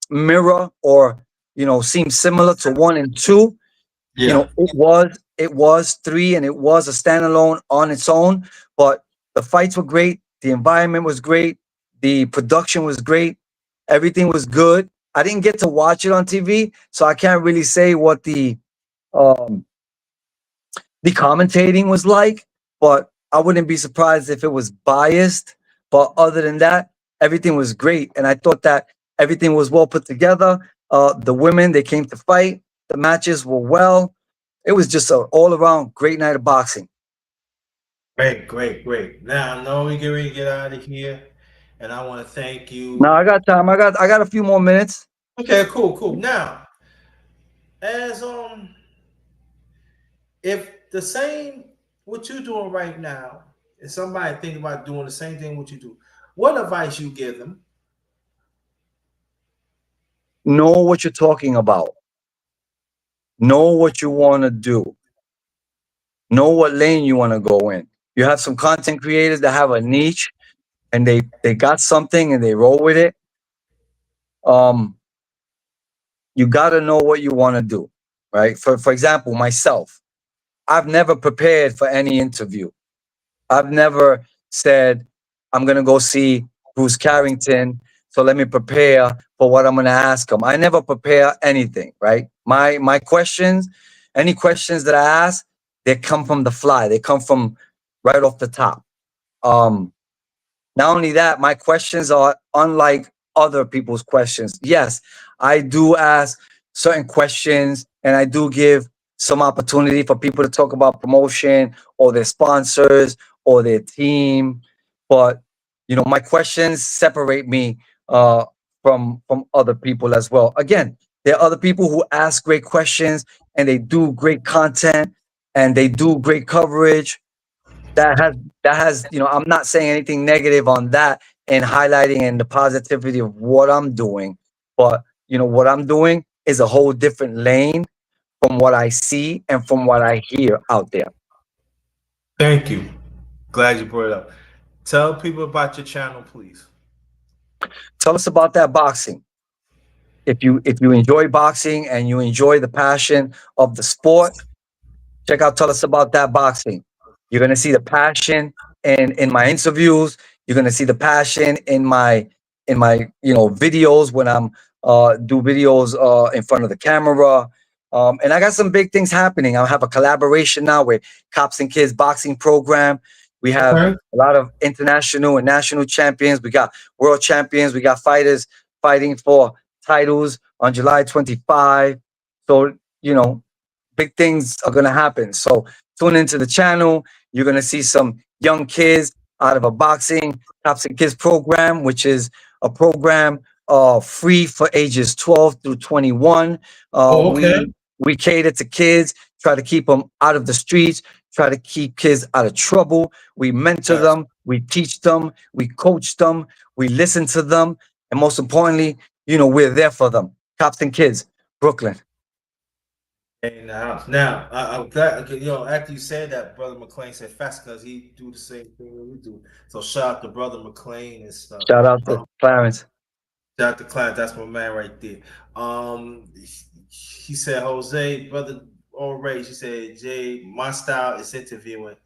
mirror or, seem similar to one and two. Yeah. It was three, and it was a standalone on its own. But the fights were great, the environment was great, the production was great, everything was good. I didn't get to watch it on TV, so I can't really say what um, the commentating was like. But I wouldn't be surprised if it was biased. But other than that, everything was great, and I thought that everything was well put together. The women, they came to fight. The matches were well. It was just an all around great night of boxing. Great, great, great. Now I know we get ready to get out of here, and I want to thank Now you. I got time. I got a few more minutes. Okay, cool, cool. Now, as if the same what you're doing right now, if somebody think about doing the same thing what you do, what advice you give them? Know what you're talking about. Know what you want to do. Know what lane you want to go in. You have some content creators that have a niche and they got something and they roll with it. Um, you got to know what you want to do, right? For example, myself, I've never prepared for any interview. I've never said I'm gonna go see Bruce Carrington, so let me prepare for what I'm gonna ask him. I never prepare anything, right? My questions, any questions that I ask, they come from the fly. They come from right off the top. Um, Not only that, my questions are unlike other people's questions. Yes, I do ask certain questions and I do give some opportunity for people to talk about promotion or their sponsors or their team. But my questions separate me from other people as well. Again, there are other people who ask great questions and they do great content and they do great coverage that has I'm not saying anything negative on that and highlighting and the positivity of what I'm doing, but what I'm doing is a whole different lane from what I see and from what I hear out there. Thank you. Glad you brought it up. Tell people about your channel, please. Tell us about that boxing. If you enjoy boxing and you enjoy the passion of the sport, check out Tell Us About That Boxing. You're gonna see the passion in my interviews. You're gonna see the passion in my videos when I'm do videos in front of the camera. And I got some big things happening. I have a collaboration now with Cops and Kids Boxing Program. We have Okay. a lot of international and national champions. We got world champions. We got fighters fighting for titles on July 25. So, big things are going to happen. So tune into the channel. You're going to see some young kids out of a boxing Cops and Kids program, which is a program free for ages 12 through 21. Uh, Oh, okay. we we cater to kids, try to keep them out of the streets, try to keep kids out of trouble. We mentor Yes. them, we teach them, we coach them, we listen to them, and most importantly, we're there for them. Cops and Kids, Brooklyn. In the house. Now, I'm glad, okay, after you said that, Brother McLean said fast because he do the same thing that we do. So shout out to Brother McLean and stuff. Shout out to Um, Clarence. Shout out to Clint, that's my man right there. He said, Jose, Brother Ray, she said, Jay, my style is interviewing.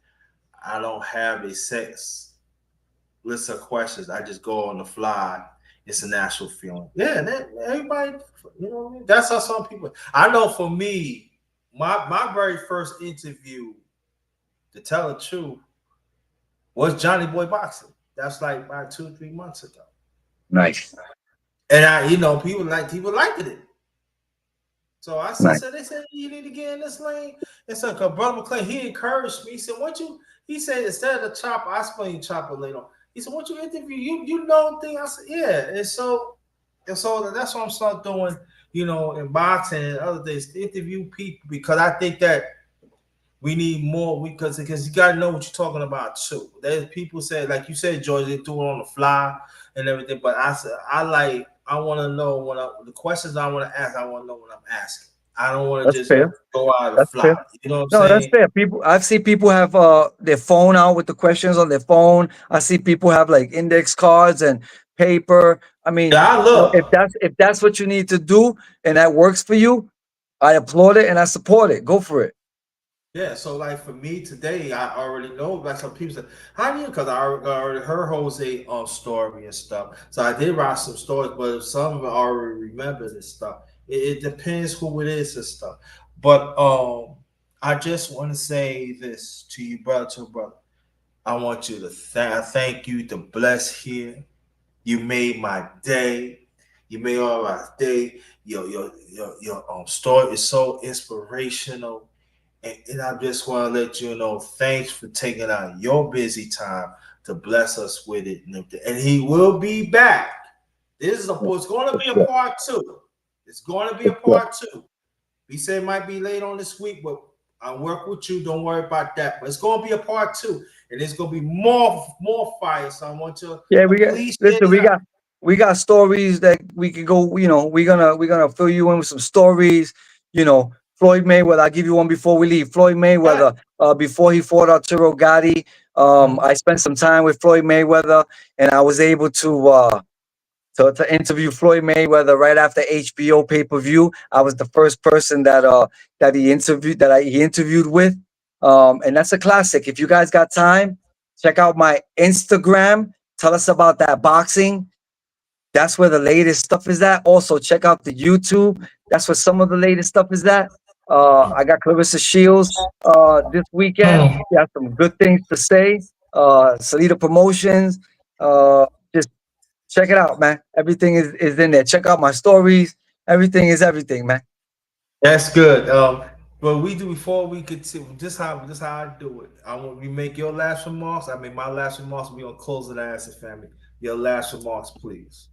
I don't have a sex list of questions. I just go on the fly. It's a natural feeling. Yeah, everybody, what I mean? That's how some people. I know for me, my very first interview, to tell the truth, was Johnny Boy Boxing. That's like about 2 or 3 months ago. Nice. And people liked it. So I said, Nice. so they said you need to get in this lane. And so, cause Brother McClain, he encouraged me. He said, he said, instead of the chopper, I explain you chopper later on. He said, what you interview? You know thing. I said, yeah. And so that's what I'm start doing, in boxing and other things, to interview people, because I think that we need more because you gotta know what you're talking about too. There's people say, like you said, George, they do it on the fly and everything. But I said I want to know the questions I want to ask. I want to know what I'm asking. I don't want to That's just fair. go out of the That's fly. fair. You know what I'm No, that's saying? fair. I've seen people have their phone out with the questions on their phone. I see people have like index cards and paper. I mean, Yeah, I if look. that's what you need to do and that works for you, I applaud it and I support it. Go for it. Yeah, so like for me today, I already know. Like some people said, "How do you?" Because I already heard Jose story and stuff. So I did write some stories, but some of it I already remember this stuff. It depends who it is and stuff. But I just want to say this to you, brother, to brother. I want you to thank you to bless here. You made my day. You made all my day. Your story is so inspirational, and I just want to let you know, thanks for taking out your busy time to bless us with it. And he will be back. This is Yeah, it's going to for be a sure. part two. It's going to be For a sure. part two. He said it might be late on this week, but I work with you. Don't worry about that. But it's going to be a part two, and it's going to be more fire. So I want you to Yeah, we got please share listen, this out. we got stories that we could go, we're gonna fill you in with some stories. Floyd Mayweather, I'll give you one before we leave. Floyd Yeah. Mayweather, before he fought Arturo Gatti, I spent some time with Floyd Mayweather, and I was able to interview Floyd Mayweather right after HBO pay-per-view. I was the first person that he interviewed with. And that's a classic. If you guys got time, check out my Instagram. Tell us about that boxing. That's where the latest stuff is at. Also, check out the YouTube. That's where some of the latest stuff is at. I got Clarissa Shields this weekend. Hmm. She has some good things to say. Salida Promotions. Just check it out, man. Everything is in there. Check out my stories. Everything is everything, man. That's good. But we do before we could see this how I do it. I want we make your last remarks. I make my last remarks. We gonna close it as a family. Your last remarks, please.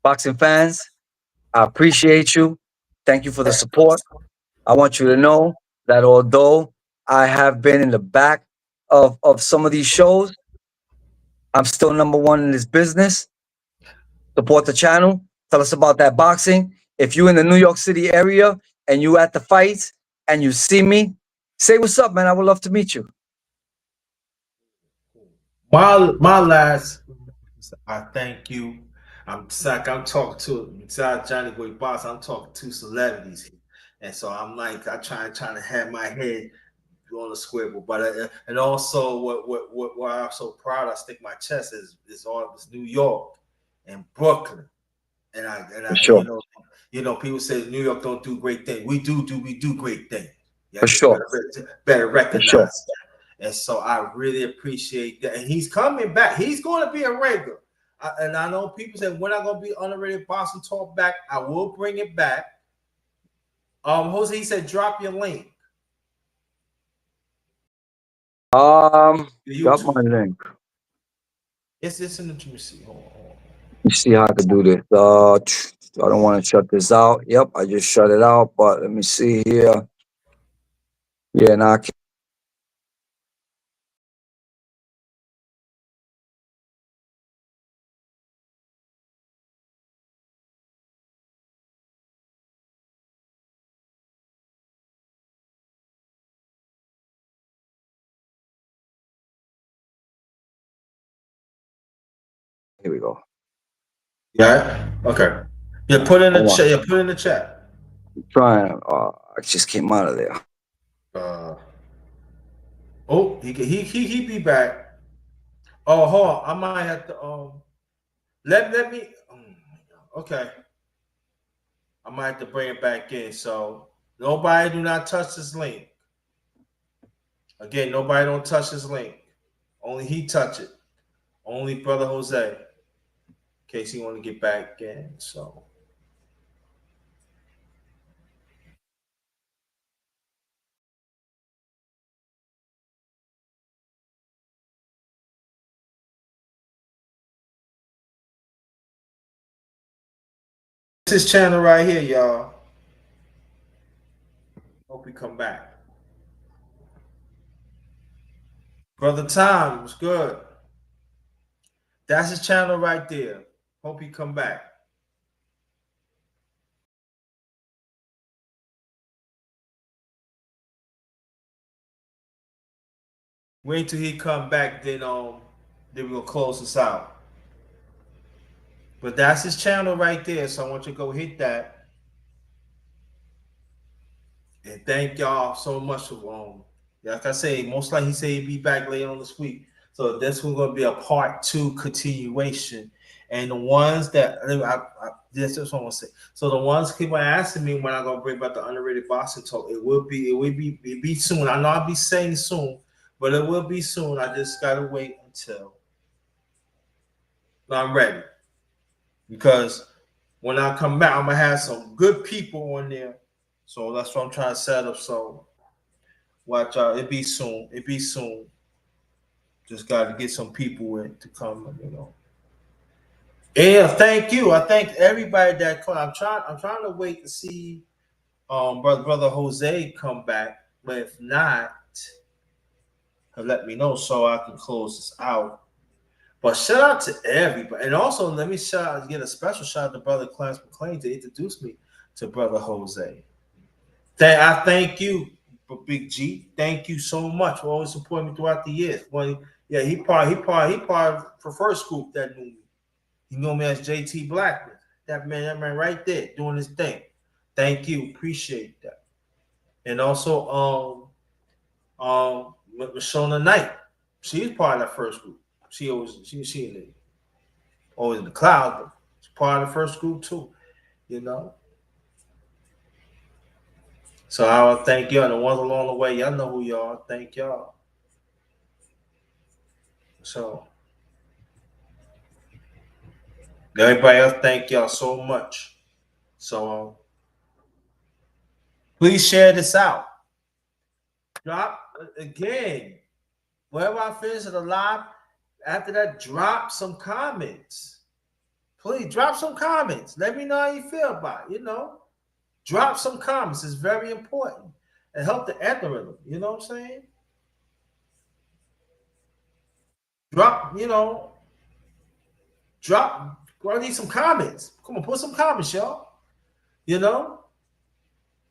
Boxing fans, I appreciate you. Thank you for the support. I want you to know that although I have been in the back of some of these shows, I'm still number one in this business. Support the channel. Tell us about that boxing. If you in the New York City area and you at the fights and you see me, say what's up, man. I would love to meet you. My last, I thank you. I'm talking to besides Johnny Boy Boss. I'm talking to celebrities here, and so I'm like trying to have my head on the swivel. But and also what I'm so proud. I stick my chest is all this New York and Brooklyn. For And sure. people say New York don't do great things. We do great things. Yeah, For just sure. better For sure. recognize that. And so I really appreciate that. And he's coming back. He's going to be a regular. And I know people say we're not going to be underrated Boston Talk back. I will bring it back. Jose, he said drop your link. The Got my YouTube. link. It's in the let me see. Hold on. Let me see how I could do this. I don't want to shut this out. Yep, I just shut it out. But let me see here. Yeah, now here we go. Yeah. Okay. Yeah. Put in the Hold on. chat. Yeah. Put in the chat. I'm trying. I just came out of there. Uh. Oh, he be back. Oh, hold on. I might have to let me okay. I might have to bring it back in. So nobody do not touch this link. Again, nobody don't touch this link. Only he touch it. Only brother Jose. In case he want to get back in. So this is channel right here, y'all. Hope we come back. Brother Tom was good. That's his channel right there. Hope he come back. Wait till he come back, then we'll close this out. But that's his channel right there. So I want you to go hit that. And thank y'all so much for like I say, most likely he said he'd be back later on this week. So this was gonna be a part two continuation. And the ones that this is what I want to say. So the ones keep on asking me when I'm gonna bring back the underrated boxing talk, it will be soon. I know I'll be saying soon, but it will be soon. I just gotta wait until I'm ready. Because when I come back, I'm gonna have some good people on there. So that's what I'm trying to set up. So watch out. It be soon. It be soon. Just got to get some people in to come. Yeah, thank you. I thank everybody that called. I'm trying to wait to see brother Jose come back. But if not, let me know so I can close this out. But shout out to everybody. And also let me get a special shout out to brother Clarence McClain to introduce me to brother Jose. I thank you, Big G. Thank you so much for always supporting me throughout the years. Well, yeah, he part of the first group that knew me. He knew me as JT Blackman. That man right there doing his thing. Thank you, appreciate that. And also Mashona Knight. She's part of that first group. She always in the clouds, but she's part of the first group too. You know. So I want to thank y'all. The ones along the way, y'all know who y'all. Thank y'all. So everybody else, thank y'all so much. So please share this out. Drop again. Wherever I finish the live, after that, drop some comments. Please drop some comments. Let me know how you feel about it. Drop some comments. It's very important. And help the algorithm. You know what I'm saying? Drop, I need some comments. Come on, put some comments, y'all.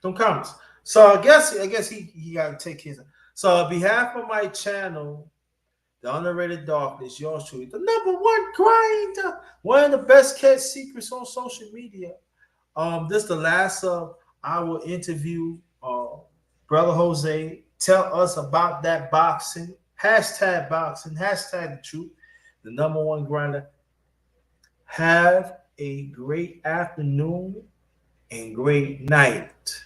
Some comments. So I guess he got to take his. So on behalf of my channel, The Underrated Darkness, yours truly, the number one grinder, one of the best kept secrets on social media. This is the last of our interview. Brother Jose, tell us about that boxing. Hashtag boxing. Hashtag the truth. The number one grinder. Have a great afternoon and great night.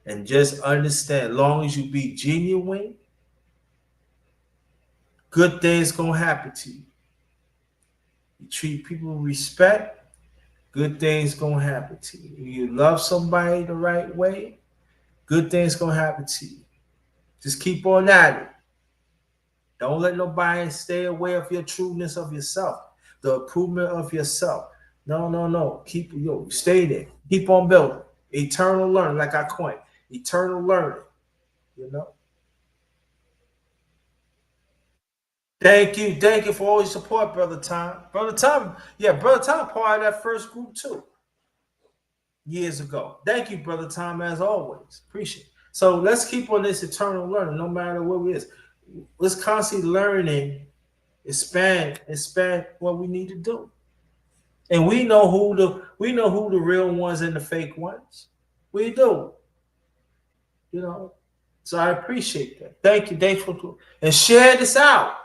And just understand, as long as you be genuine, good things gonna happen to you. You treat people with respect, good things gonna happen to you. You love somebody the right way, good things gonna happen to you. Just keep on at it. Don't let nobody stay away of your trueness of yourself, the improvement of yourself. No. Stay there. Keep on building. Eternal learning, like I coined. Eternal learning. You know. Thank you for all your support, Brother Tom. Brother Tom, part of that first group too, years ago. Thank you, Brother Tom, as always. Appreciate it. So let's keep on this eternal learning, no matter what it is. Let's constantly learning, expand what we need to do. And we know who the real ones and the fake ones. We do. So I appreciate that. Thank you. Thanks for and share this out.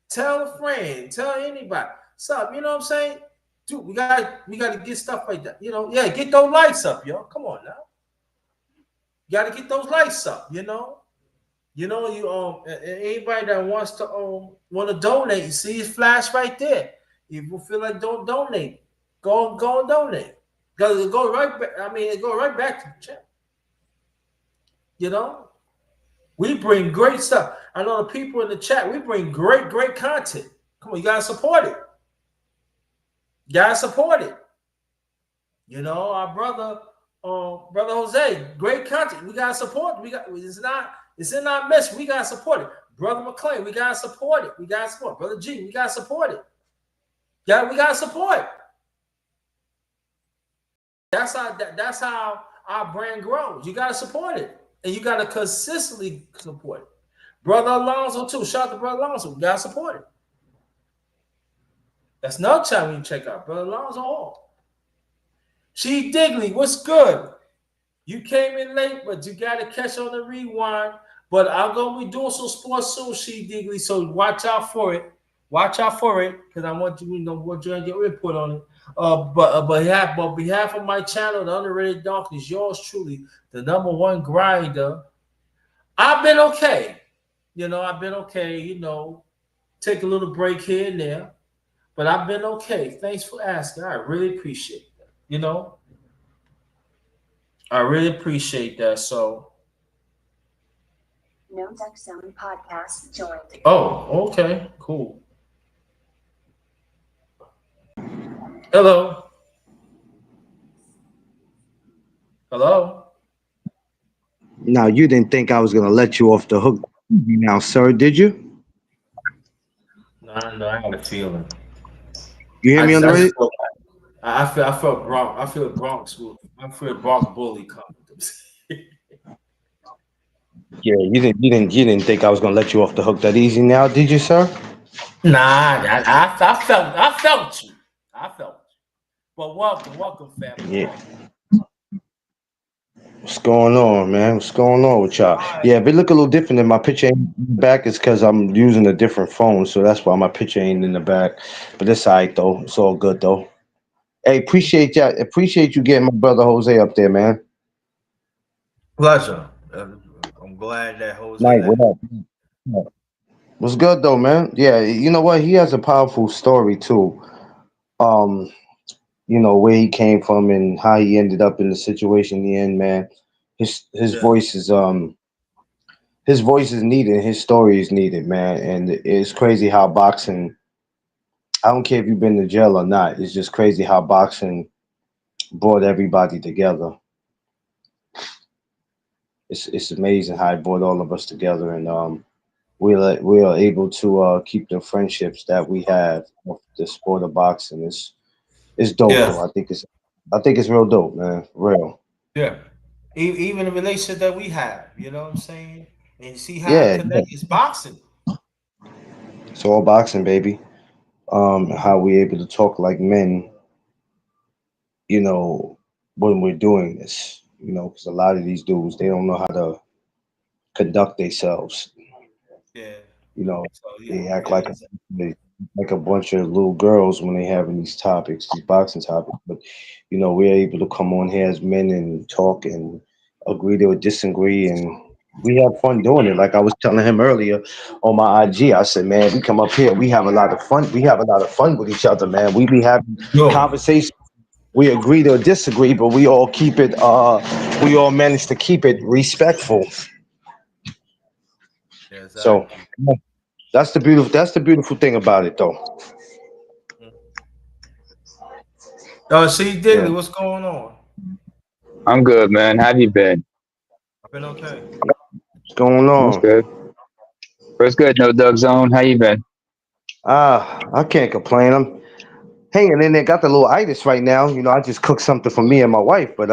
Tell a friend. Tell anybody. Sup? You know what I'm saying? Dude, we gotta get stuff like that. Get those lights up, y'all. Come on now. You gotta get those lights up. Anybody that wants to want to donate, you see his flash right there. If you feel like don't donate, go and donate. Because it goes right back. It goes right back to the channel. We bring great stuff. I know the people in the chat, we bring great content. Come on, you gotta support it. Our brother Jose, great content. We gotta support it. It's in our mission. We gotta support it. Brother McClain, we gotta support it. Brother G, we gotta support it. Yeah, we gotta support it. That's how our brand grows. You gotta support it. And you got to consistently support it. Brother Alonzo, too. Shout out to Brother Alonzo. You got to support it. That's another time you check out Brother Alonzo Hall. She Digley, what's good? You came in late, but you got to catch on the rewind. But I'm gonna be doing some sports soon, She Digley. So watch out for it. Watch out for it, because I want you, want you to get your input on it. But behalf of my channel, the Underrated Darkness, yours truly, the number one grinder. I've been okay. I've been okay. Take a little break here and there, but I've been okay. Thanks for asking. I really appreciate that. I really appreciate that. So, No Duck Zone podcast joined. oh, okay, cool. Hello. Hello. Now, you didn't think I was going to let you off the hook now, sir, did you? No, I had a feeling. You hear me on the radio? I felt Bronx. I feel Bronx. I feel Bronx bully coming. Yeah, you didn't think I was going to let you off the hook that easy now, did you, sir? Nah, I felt you. I felt you. But welcome, family. Yeah. What's going on, man? What's going on with y'all? Yeah, if it look a little different in my picture ain't in the back, it's because I'm using a different phone, so that's why my picture ain't in the back. But it's all right, though. It's all good, though. Hey, appreciate you getting my brother Jose up there, man. Pleasure. I'm glad that Jose. Mike, what up? What's good, though, man? Yeah, you know what? He has a powerful story, too. Um, where he came from and how he ended up in the situation in the end, man. His Yeah. his voice is needed, his story is needed, man. And it's crazy how boxing, I don't care if you've been to jail or not, it's just crazy how boxing brought everybody together. It's amazing how it brought all of us together, and we are able to keep the friendships that we have of the sport of boxing. It's dope Yeah. though. I think it's real dope, man. Real. Yeah. Even the relationship that we have, you know what I'm saying? And see how it Yeah, yeah. connects. It's boxing. It's all boxing, baby. How we able to talk like men, you know, when we're doing this, because a lot of these dudes they don't know how to conduct themselves. Yeah. You know, So yeah, they act yeah. like a bunch of little girls when they having these topics, these boxing topics. But we're able to come on here as men and talk and agree to disagree, and we have fun doing it. Like I was telling him earlier on my IG, I said, man, we come up here, we have a lot of fun. We have a lot of fun with each other, man. We be having Yo. conversations. We agree to disagree, but we all keep it. We all manage to keep it respectful. Yeah, So exactly. That's the beautiful thing about it, though. See, Yeah. Digley, what's going on? I'm good, man. How have you been? I've been okay. What's going That's on? good. What's good, No Doug Zone? How you been? I can't complain. I'm hanging in there. Got the little itis right now. I just cooked something for me and my wife, but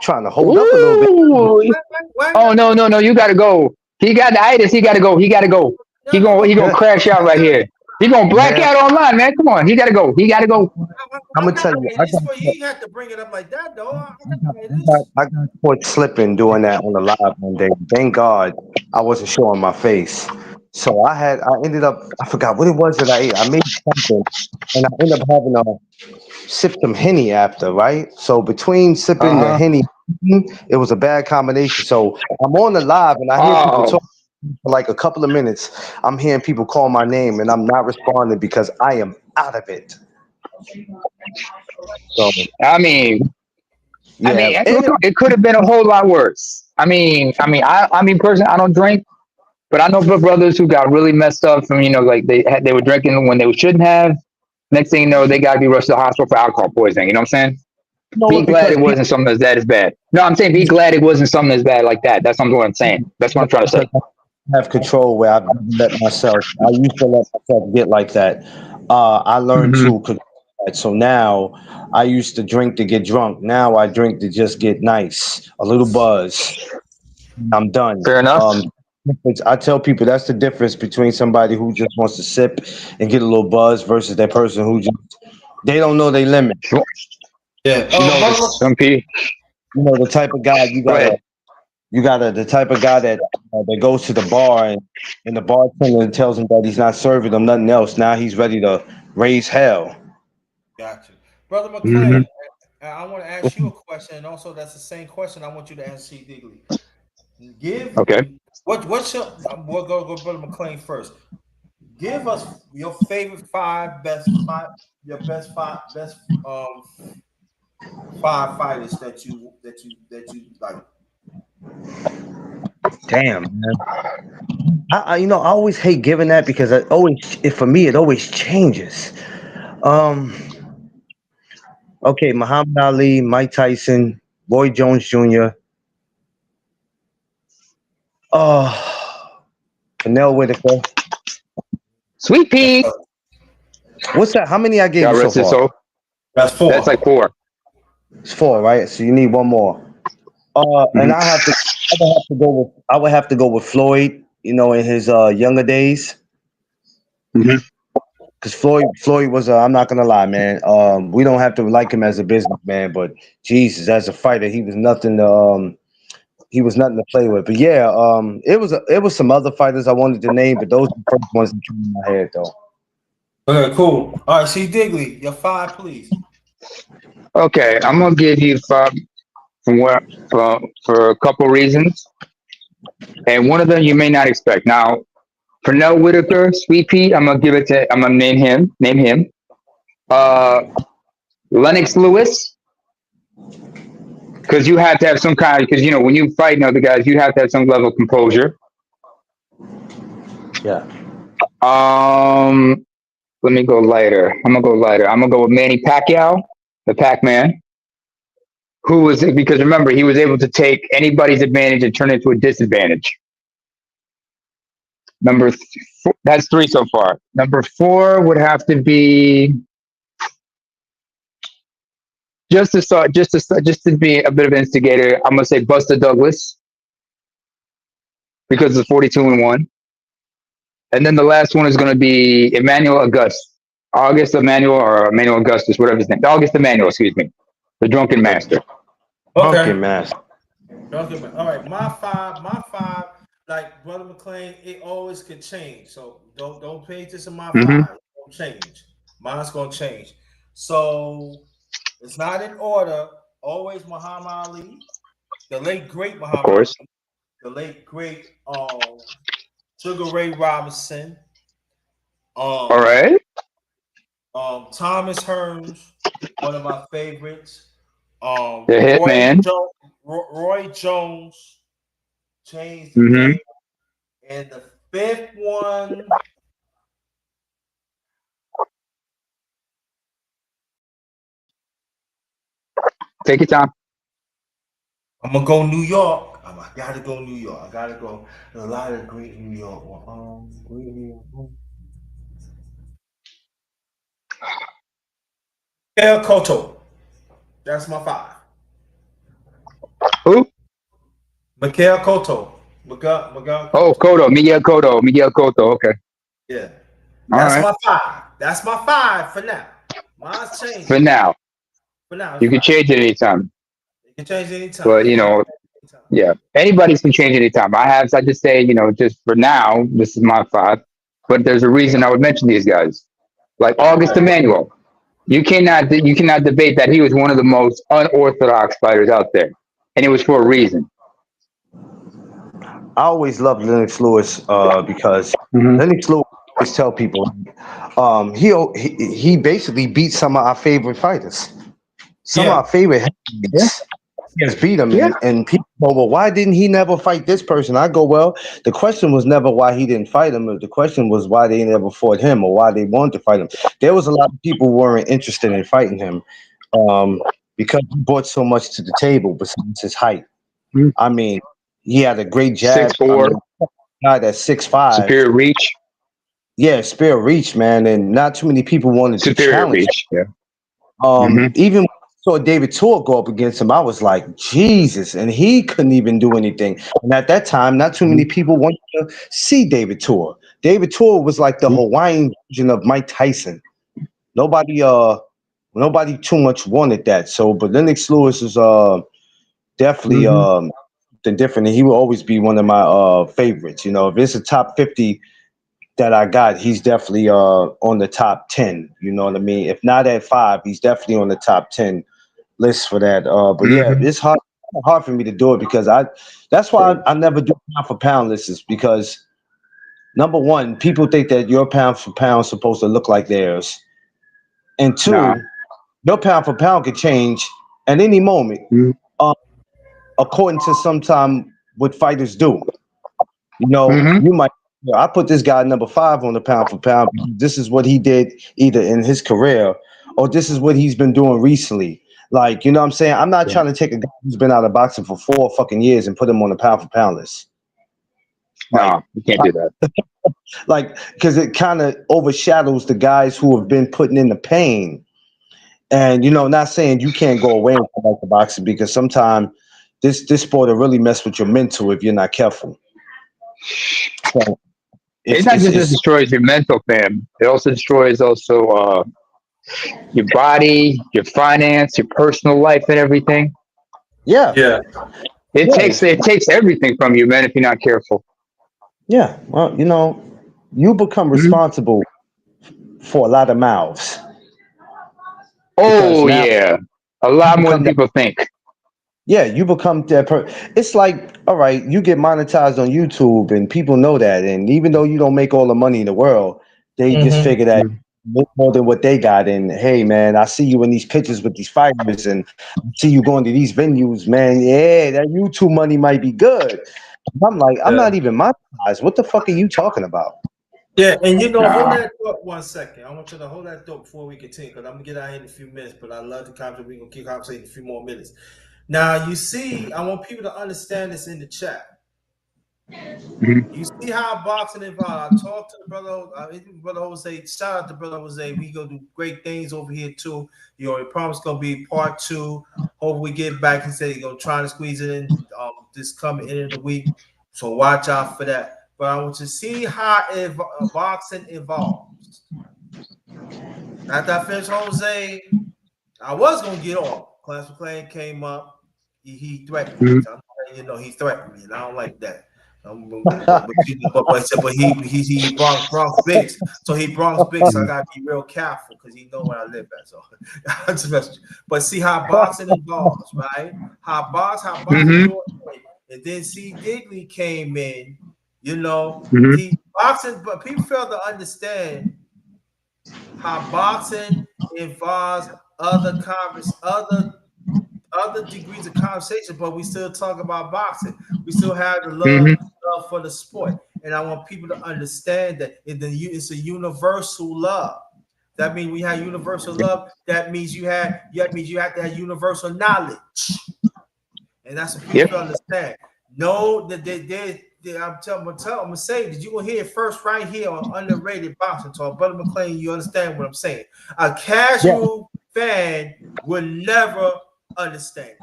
trying to hold up a little bit. Ooh. Why Oh no, no, no! You gotta go. He got the itis. He gotta go. He gotta go. no, no, He hold gonna on. crash out right here. He gonna black Man, out online, man. Come on. He gotta go. He gotta go. I'm I gonna got tell you, itis, but you ain't have to bring it up like that, though. I got I itis. I got caught slipping doing that on the live one day. Thank God I wasn't showing my face. So I ended up, I forgot what it was that I ate. I made something, and I ended up having a sip some henny after, right? So between sipping the Uh huh. henny, it was a bad combination. So I'm on the live, and I hear people Oh, talk for like a couple of minutes. I'm hearing people call my name, and I'm not responding because I am out of it. So I mean, yeah, and it could have been a whole lot worse. I mean, personally, I don't drink, but I know for brothers who got really messed up from like they were drinking when they shouldn't have. Next thing you know, they got to be rushed to the hospital for alcohol poisoning. You know what I'm saying? you know Be what? glad Because it wasn't something as bad as bad. No, I'm saying be glad it wasn't something as bad like that. That's what I'm saying. That's what I'm trying to say. I have control where I've never let myself. I used to let myself get like that. I learned Hmm. to control that. So now I used to drink to get drunk. Now I drink to just get nice, a little buzz. I'm done. Fair enough. I tell people that's the difference between somebody who just wants to sip and get a little buzz versus that person who just they don't know their limit. Yeah. You know, Some people. You know, the type of guy Go ahead. you gotta the type of guy that goes to the bar and the bartender tells him that he's not serving him nothing else. Now he's ready to raise hell. Gotcha. Brother Hmm. McLean, I want to ask you a question, and also that's the same question I want you to ask C. Digley. Give Okay. what's your we'll go Brother McLean first. Give us your favorite five your best five fighters that you like. Damn, man. I always hate giving that because for me it always changes. Um, okay, Muhammad Ali, Mike Tyson, Roy Jones Jr. Oh, Canelo Whitaker. Sweet pea. What's that? How many I gave God you so rest his far? soul. That's That's like four. 4. It's four, right? So you need one more. And Hmm. I would have to go with Floyd. You know, in his younger days, Hmm. because Floyd was. I'm not gonna lie, man. We don't have to like him as a businessman, but Jesus, as a fighter, he was nothing. He was nothing to play with. But yeah, it was some other fighters I wanted to name, but those are the first ones that came in my head, though. Okay, cool. All right, C. Digley, your five, please. Okay, I'm gonna give you 5 from where for a couple reasons, and one of them you may not expect. Now, Pernell Whitaker, Sweet Pea, I'm gonna give it to. I'm gonna name him. Name him. Uh, Lennox Lewis, because you have to have some kind. Because you know when you fight other guys, you have to have some level of composure. Yeah. Um, Let me go lighter. I'm gonna go lighter. I'm gonna go with Manny Pacquiao, the Pac-Man, who was because remember he was able to take anybody's advantage and turn it into a disadvantage. That's 3 so far. Number 4 would have to be just to be a bit of an instigator. I'm gonna say Buster Douglas because it's 42-1, and then the last one is gonna be Emmanuel August Emmanuel or Emmanuel Augustus, whatever his name. August Emmanuel, excuse me, the Drunken Master. Drunken Okay. master. Okay, man. All right, my five, like Brother McLean, it always could change. So don't pay attention to my Hmm. five. It won't change. Mine's gonna change. So it's not in order. Always Muhammad Ali, the late great Of Muhammad course. Ali, the late great Sugar Ray Robinson, All um right. Thomas Hearns, one of my favorites. The Hitman. Roy Jones changed the Hmm. game. And the fifth one, Take your time. I'm gonna go New York. I gotta go New York. I gotta go. A lot of great New York. Great New York. El Cotto. That's my five. Who? Miguel Cotto. Miguel Oh, Cotto. Cotto. Miguel Cotto. Miguel Cotto. Okay. Yeah. All That's right. my five. That's my five for now. Mine's For changing. now, For now, it's you can five. change it anytime. It can change anytime. But you know, yeah, anybody's can change anytime. I just say, just for now, this is my 5. But there's a reason I would mention these guys, like August Emmanuel. You cannot debate that he was one of the most unorthodox fighters out there, and it was for a reason. I always loved Lennox Lewis because Hmm. Lennox Lewis always tell people he basically beat some of our favorite fighters, some of Yeah. our favorite Yeah, heavyweights. He has beat them, yeah. and people go, well, why didn't he never fight this person? I go, well, the question was never why he didn't fight him. The question was why they never fought him or why they wanted to fight him. There was a lot of people who weren't interested in fighting him um, because he brought so much to the table besides his height. Mhm. I mean, he had a great jab. I 6'4", mean, guy that's 6'5". superior reach, Yeah, spare reach, man, and not too many people wanted to superior challenge. reach. Yeah. Hmm. Even when I saw David Tor go up against him, I was like, Jesus, and he couldn't even do anything. And at that time, not too many people wanted to see David Tor. David Tor was like the Hawaiian version of Mike Tyson. Nobody, nobody too much wanted that. So, but Lennox Lewis is definitely something different, and he will always be one of my favorites. You know, if it's a top 50 that I got, he's definitely on the top 10. You know what I mean? If not at 5, he's definitely on the top 10 list for that. But yeah, it's hard for me to do it because that's why I never do pound for pound lists, because number one, people think that your pound for pound is supposed to look like theirs, and Nah. two, your pound for pound could change at any moment, uh, according to sometime what fighters do. You know, Mm-hmm. you might. I put this guy number 5 on the pound for pound. This is what he did either in his career, or this is what he's been doing recently. Like, you know what I'm saying? I'm not trying to take a guy who's been out of boxing for 4 fucking years and put him on the pound for pound list. Like, No, you can't do that. because it kind of overshadows the guys who have been putting in the pain. And, you know, not saying you can't go away from like the boxing, because sometimes this sport will really mess with your mental if you're not careful. So It's not just destroys your mental, fam. It also destroys your body, your finance, your personal life, and everything. yeah, Yeah. It takes everything from you, man, if you're not careful. yeah. Well, you know, you become Mhm. responsible for a lot of mouths, because Oh now yeah, a you lot more than become that. people think. Yeah, you become that It's like, all right, you get monetized on YouTube and people know that. And even though you don't make all the money in the world, they just Mm-hmm. figure that more than what they got. And hey, man, I see you in these pictures with these fighters, and I see you going to these venues, man. Yeah, that YouTube money might be good. I'm like, I'm Yeah. not even monetized. What the fuck are you talking about? Yeah, and you know, hold Nah. that thought 1 second. I want you to hold that thought before we continue, because I'm gonna get out here in a few minutes. But I love the conversation. We're gonna keep conversating in a few more minutes. Now, you see, I want people to understand this in the chat. Mhm. You see how boxing involved. I talked to the brother, brother Jose. Shout out to brother Jose. We gonna do great things over here too. You know, we promise gonna be part 2. Hope we get back. He said he's gonna try to squeeze it in this coming end of the week. So watch out for that. But I want you to see how boxing evolves. After I finished Jose, I was gonna get off. Class McClain came up. He threatened me. Mhm. I'm letting you know he threatened me, and I don't like that. But he Bronx Biggs, so he Bronx Biggs. So I gotta be real careful because he know where I live at. So I'm just messing with you. But see how boxing evolves, right? How boxing Mhm. brought in, and then see Digley came in. You know, Mhm. he boxing, but people fail to understand how boxing involves other degrees of conversation, but we still talk about boxing. We still have the Mhm. love for the sport, and I want people to understand that it's a universal love. That means we have universal love. That means you have to have universal knowledge, and that's what people Yep. feel understand. Know that I'm gonna say that you're gonna hear it first right here on Underrated Boxing Talk. Brother McClain, you understand what I'm saying? A Yeah. casual fan will never understand it.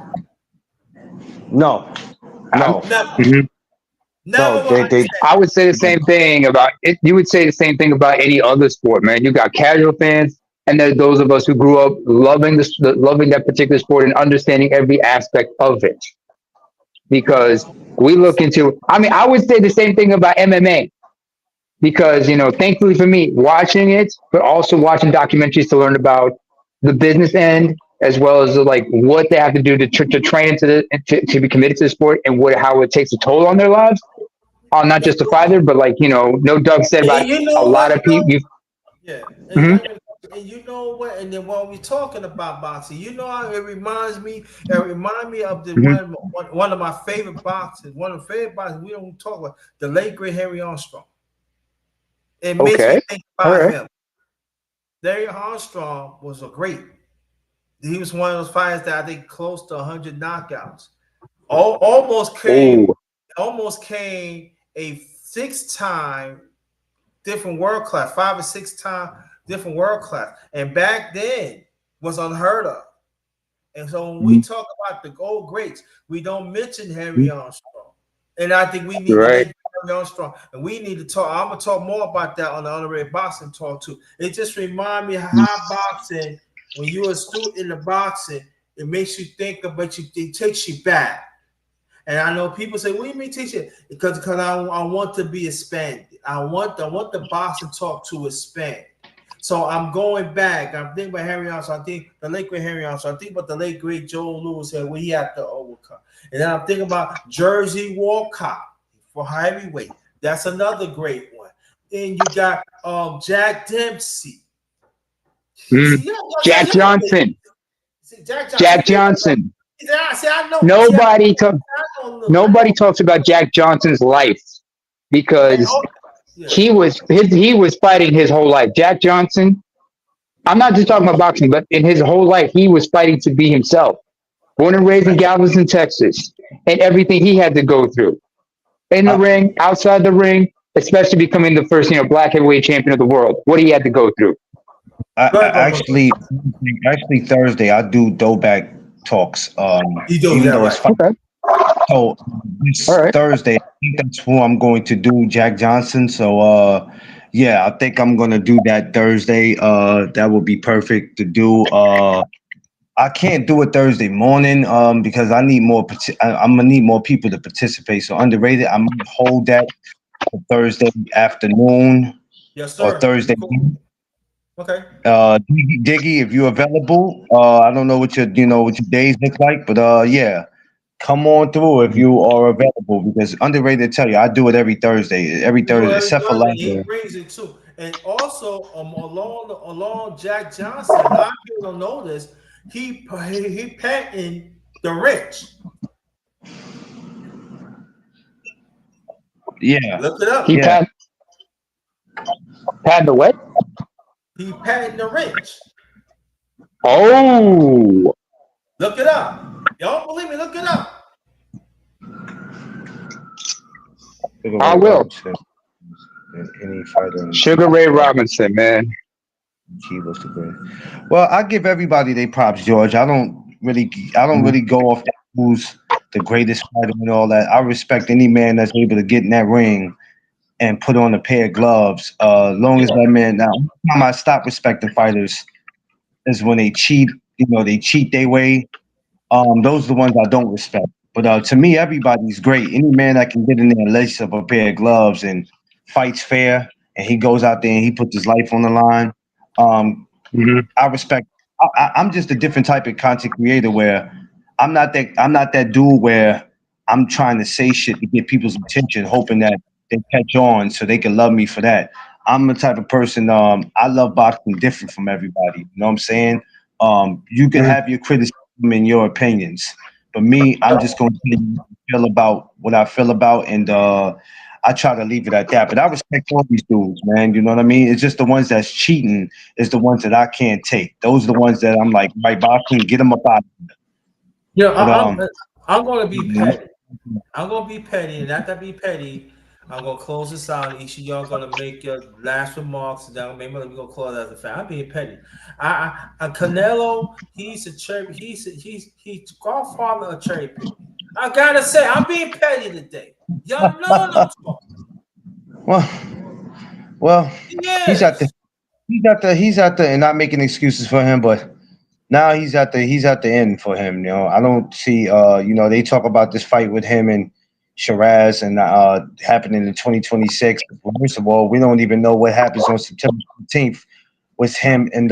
No, I'm, no, Never, mhm. never no. will They understand I would say the same thing about it. You would say the same thing about any other sport, man. You got casual fans, and then those of us who grew up loving loving that particular sport and understanding every aspect of it. Because we look into, I mean, I would say the same thing about MMA. Because thankfully for me, watching it, but also watching documentaries to learn about the business end, as well as like what they have to do to train into to be committed to the sport, and how it takes a toll on their lives. Not it. just the fighter, but like no Doug said And about you a know lot what of though? people. Yeah, Mhm. and you know what? And then while we're talking about boxing, you know how it reminds me. It reminds me of the Mhm. one of my favorite boxers. One of the favorite boxers we don't talk about, the late great Harry Armstrong. It makes me Okay. think All about right. him. Larry Armstrong was a great. He was one of those fighters that I think close to 100 knockouts. Almost came, Oh. a 6-time different world class, 5 or 6 time different world class, and back then was unheard of. And so when we Mhm. talk about the old greats, we don't mention Harry Armstrong. And I think we You're need right. Harry Armstrong, and we need to talk. I'm gonna talk more about that on the Honorary Boxing Talk too. It just reminds me how boxing, when you're a student in the boxing, it makes you think about you. It takes you back. And I know people say, "What do you mean teach it?" Because I want to be expanded. I want the boxing talk to expand. So I'm going back. I'm thinking about Harry Armstrong. I think the late great Harry Armstrong. I think about the late great Joe Louis here, where he had to overcome. And then I'm thinking about Jersey Walcott for heavyweight. That's another great one. And you got Jack Dempsey. Mm. Jack Johnson. See, Jack Johnson. Jack Johnson. See, I know. Nobody Nobody talks about Jack Johnson's life because yeah. he was fighting his whole life. Jack Johnson. I'm not just talking about boxing, but in his whole life, he was fighting to be himself. Born and raised in Galveston, Texas, and everything he had to go through in the ring, outside the ring, especially becoming the first, black heavyweight champion of the world. What he had to go through. Actually Thursday I do throwback talks. Even though it's fine. Okay. So this All right. Thursday, I think that's who I'm going to do, Jack Johnson. So yeah, I think I'm gonna do that Thursday. That would be perfect to do. I can't do it Thursday morning because I need more. I'm gonna need more people to participate. So underrated. I'm gonna hold that for Thursday afternoon Yes, or sir. Thursday. Cool. Okay. Diggy, if you're available, I don't know what your days look like, but yeah, come on through if you are available because underrated. Tell you, I do it every Thursday, except for last He year. brings it too. And also, along Jack Johnson, a lot of people don't know this. He patented the wrench. Yeah, Look it up. He yeah. had the what? He patented the wrench. Oh, Look it up. Y'all don't believe me? Look it up. I will. Any fighter. Sugar Ray Robinson, man. He was the great. Well, I give everybody their props, George. I don't really go off who's the greatest fighter and all that. I respect any man that's able to get in that ring and put on a pair of gloves. Long as that man. Now, time I stop respecting fighters is when they cheat. They cheat their way. Those are the ones I don't respect. But to me, everybody's great. Any man that can get in there and lace up a pair of gloves and fights fair, and he goes out there and he puts his life on the line. Mhm. I respect. I'm just a different type of content creator where I'm not that dude where I'm trying to say shit to get people's attention, hoping that they catch on so they can love me for that. I'm the type of person. I love boxing different from everybody. You know what I'm saying? You can have your criticism and your opinions, but me, I'm just going to feel about what I feel about, and I try to leave it at that. But I respect all these dudes, man. You know what I mean? It's just the ones that's cheating is the ones that I can't take. Those are the ones that I'm like, right, boxing, get them up out. Yeah, But I'm going to be petty. I'm going to be petty, and after I be petty, I'm going to close this out. Each of y'all going to make your last remarks, and then maybe we're going to close as a fan. I'm being petty. Canelo, he's a cherry. He's godfather of cherry pick. I gotta say, I'm being petty today. Y'all know what I'm talking. well, he's at the Yes. and not making excuses for him, but now he's at the end for him. I don't see. They talk about this fight with him and Shiraz and happening in 2026. First of all, we don't even know what happens on September 15th with him and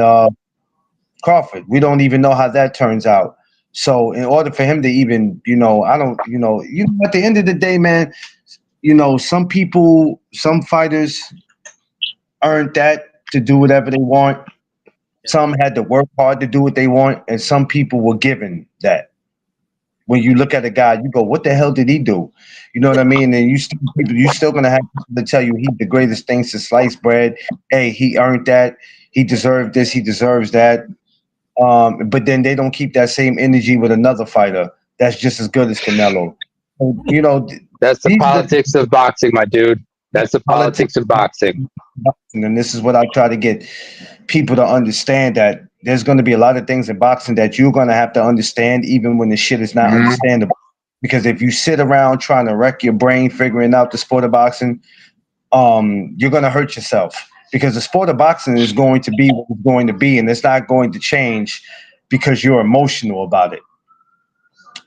Crawford. We don't even know how that turns out. So in order for him to even, I don't, at the end of the day, man, some people, some fighters earned that to do whatever they want. Some had to work hard to do what they want, and some people were given that. When you look at a guy, you go, "What the hell did he do?" You know what I mean? And you still gonna have people to tell you he's the greatest thing since sliced bread. Hey, he earned that. He deserved this. He deserves that. But then they don't keep that same energy with another fighter that's just as good as Canelo. So, That's the these are the politics of boxing, my dude. That's the politics of boxing. and this is what I try to get people to understand that there's going to be a lot of things in boxing that you're going to have to understand, even when the shit is not Mhm. understandable. Because if you sit around trying to wreck your brain figuring out the sport of boxing, you're going to hurt yourself. Because the sport of boxing is going to be what it's going to be, and it's not going to change because you're emotional about it.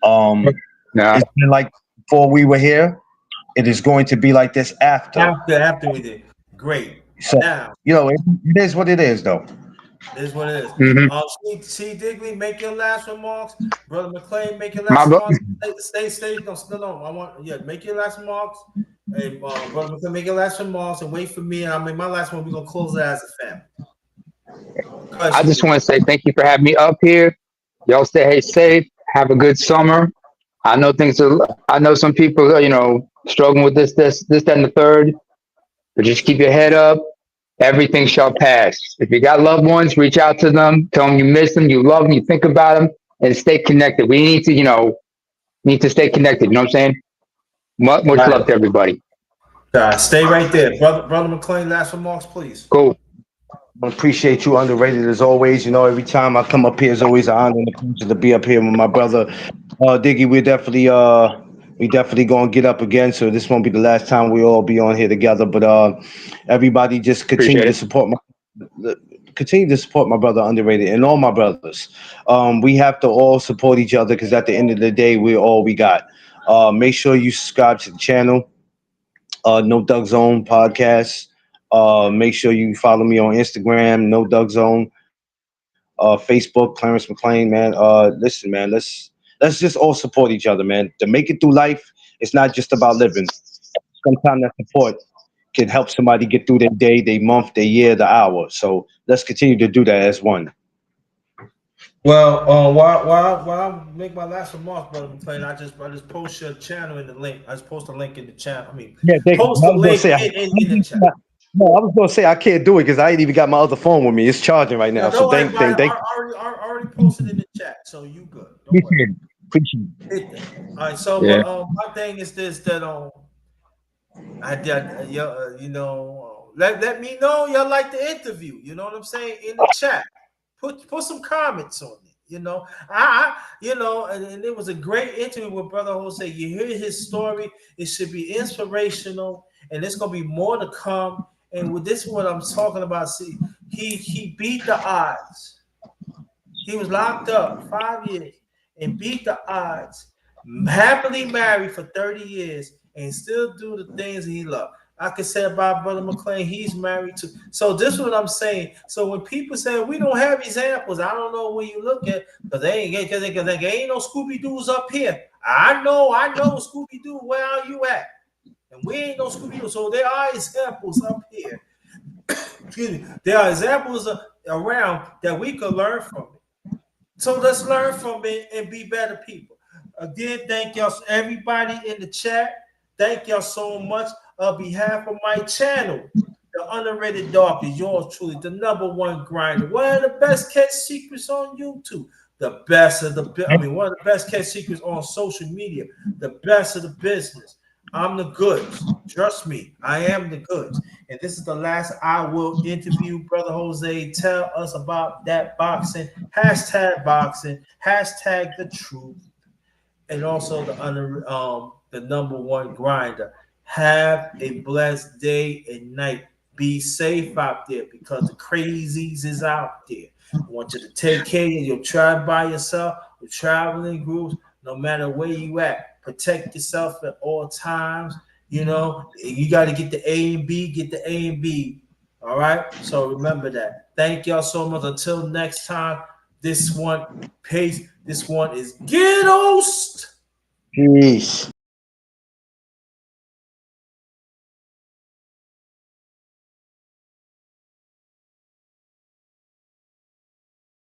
Yeah. It's been like before we were here. It is going to be like this after. After we did. Great. So, Now, it is what it is, though. this is what it is. Hmm. C. Digley, make your last remarks. Brother McClain, make your My last bro- remarks. Stay. No. Make your last remarks. Hey, Brother McClain, make your last remarks and wait for me. And I'll make my last one. We're going to close it as a family. I just want to say thank you for having me up here. Y'all stay safe. Have a good summer. I know I know some people are, struggling with this, that, and the third. But just keep your head up. Everything shall pass. If you got loved ones, reach out to them. Tell them you miss them, you love them, you think about them, and stay connected. We need to stay connected. You know what I'm saying? Much love to everybody. Stay right there. Brother McClain, last remarks, please. Cool. I appreciate you, underrated as always. Every time I come up here, it's always an honor and a pleasure to be up here with my brother Diggy. We definitely gonna get up again. So this won't be the last time we all be on here together. But everybody just Appreciate it. continue to support my brother underrated and all my brothers. We have to all support each other because at the end of the day, we're all we got. Make sure you subscribe to the channel. No Doug Zone podcast. Make sure you follow me on Instagram, No Doug Zone, Facebook, Clarence McClain, man. Listen, man, let's just all support each other, man. To make it through life, it's not just about living. Sometimes that support can help somebody get through their day, their month, their year, the hour. So let's continue to do that as one. Well, while I make my last remarks, Brother McClain, I just post your channel in the link. I just post a link in the chat. Yeah, Post the link in the chat. No, I was gonna say I can't do it because I ain't even got my other phone with me. It's charging right now. No, So don't worry, thank. I already posted in the chat, so you good. Don't worry. Appreciate it. Hit that. All right. So, Yeah. my thing is this: that I did, let me know y'all like the interview. You know what I'm saying in the chat. Put some comments on it. And it was a great interview with Brother Jose. You hear his story; it should be inspirational, and there's gonna be more to come. And with this, what I'm talking about, see, he beat the odds. He was locked up 5 years and beat the odds. Happily married for 30 years and still do the things he loved. I could say about Brother McClain, he's married too. So this is what I'm saying. So when people say we don't have examples, I don't know where you look at because they ain't no Scooby-Doos up here. I know Scooby-Doo, where are you at? And we ain't no Scooby-Doo. So there are examples up here. Excuse me. There are examples around that we could learn from it. So let's learn from it and be better people. Again, thank y'all, everybody in the chat. Thank y'all so much. On behalf of my channel, The Underrated Dark is yours truly, the #1 grinder. One of the best kept secrets on YouTube. The best of one of the best kept secrets on social media. The best of the business. I'm the goods. Trust me, I am the goods. And this is the last I will interview Brother Jose. Tell us about that boxing. #boxing. #the truth. And also the #1 grinder. Have a blessed day and night. Be safe out there because the crazies is out there. I want you to take care of your tribe by yourself or traveling groups, no matter where you at. Protect yourself at all times. You got to get the A and B, All right. So remember that. Thank y'all so much. Until next time, this one, peace. This one is Ghettoast. Peace.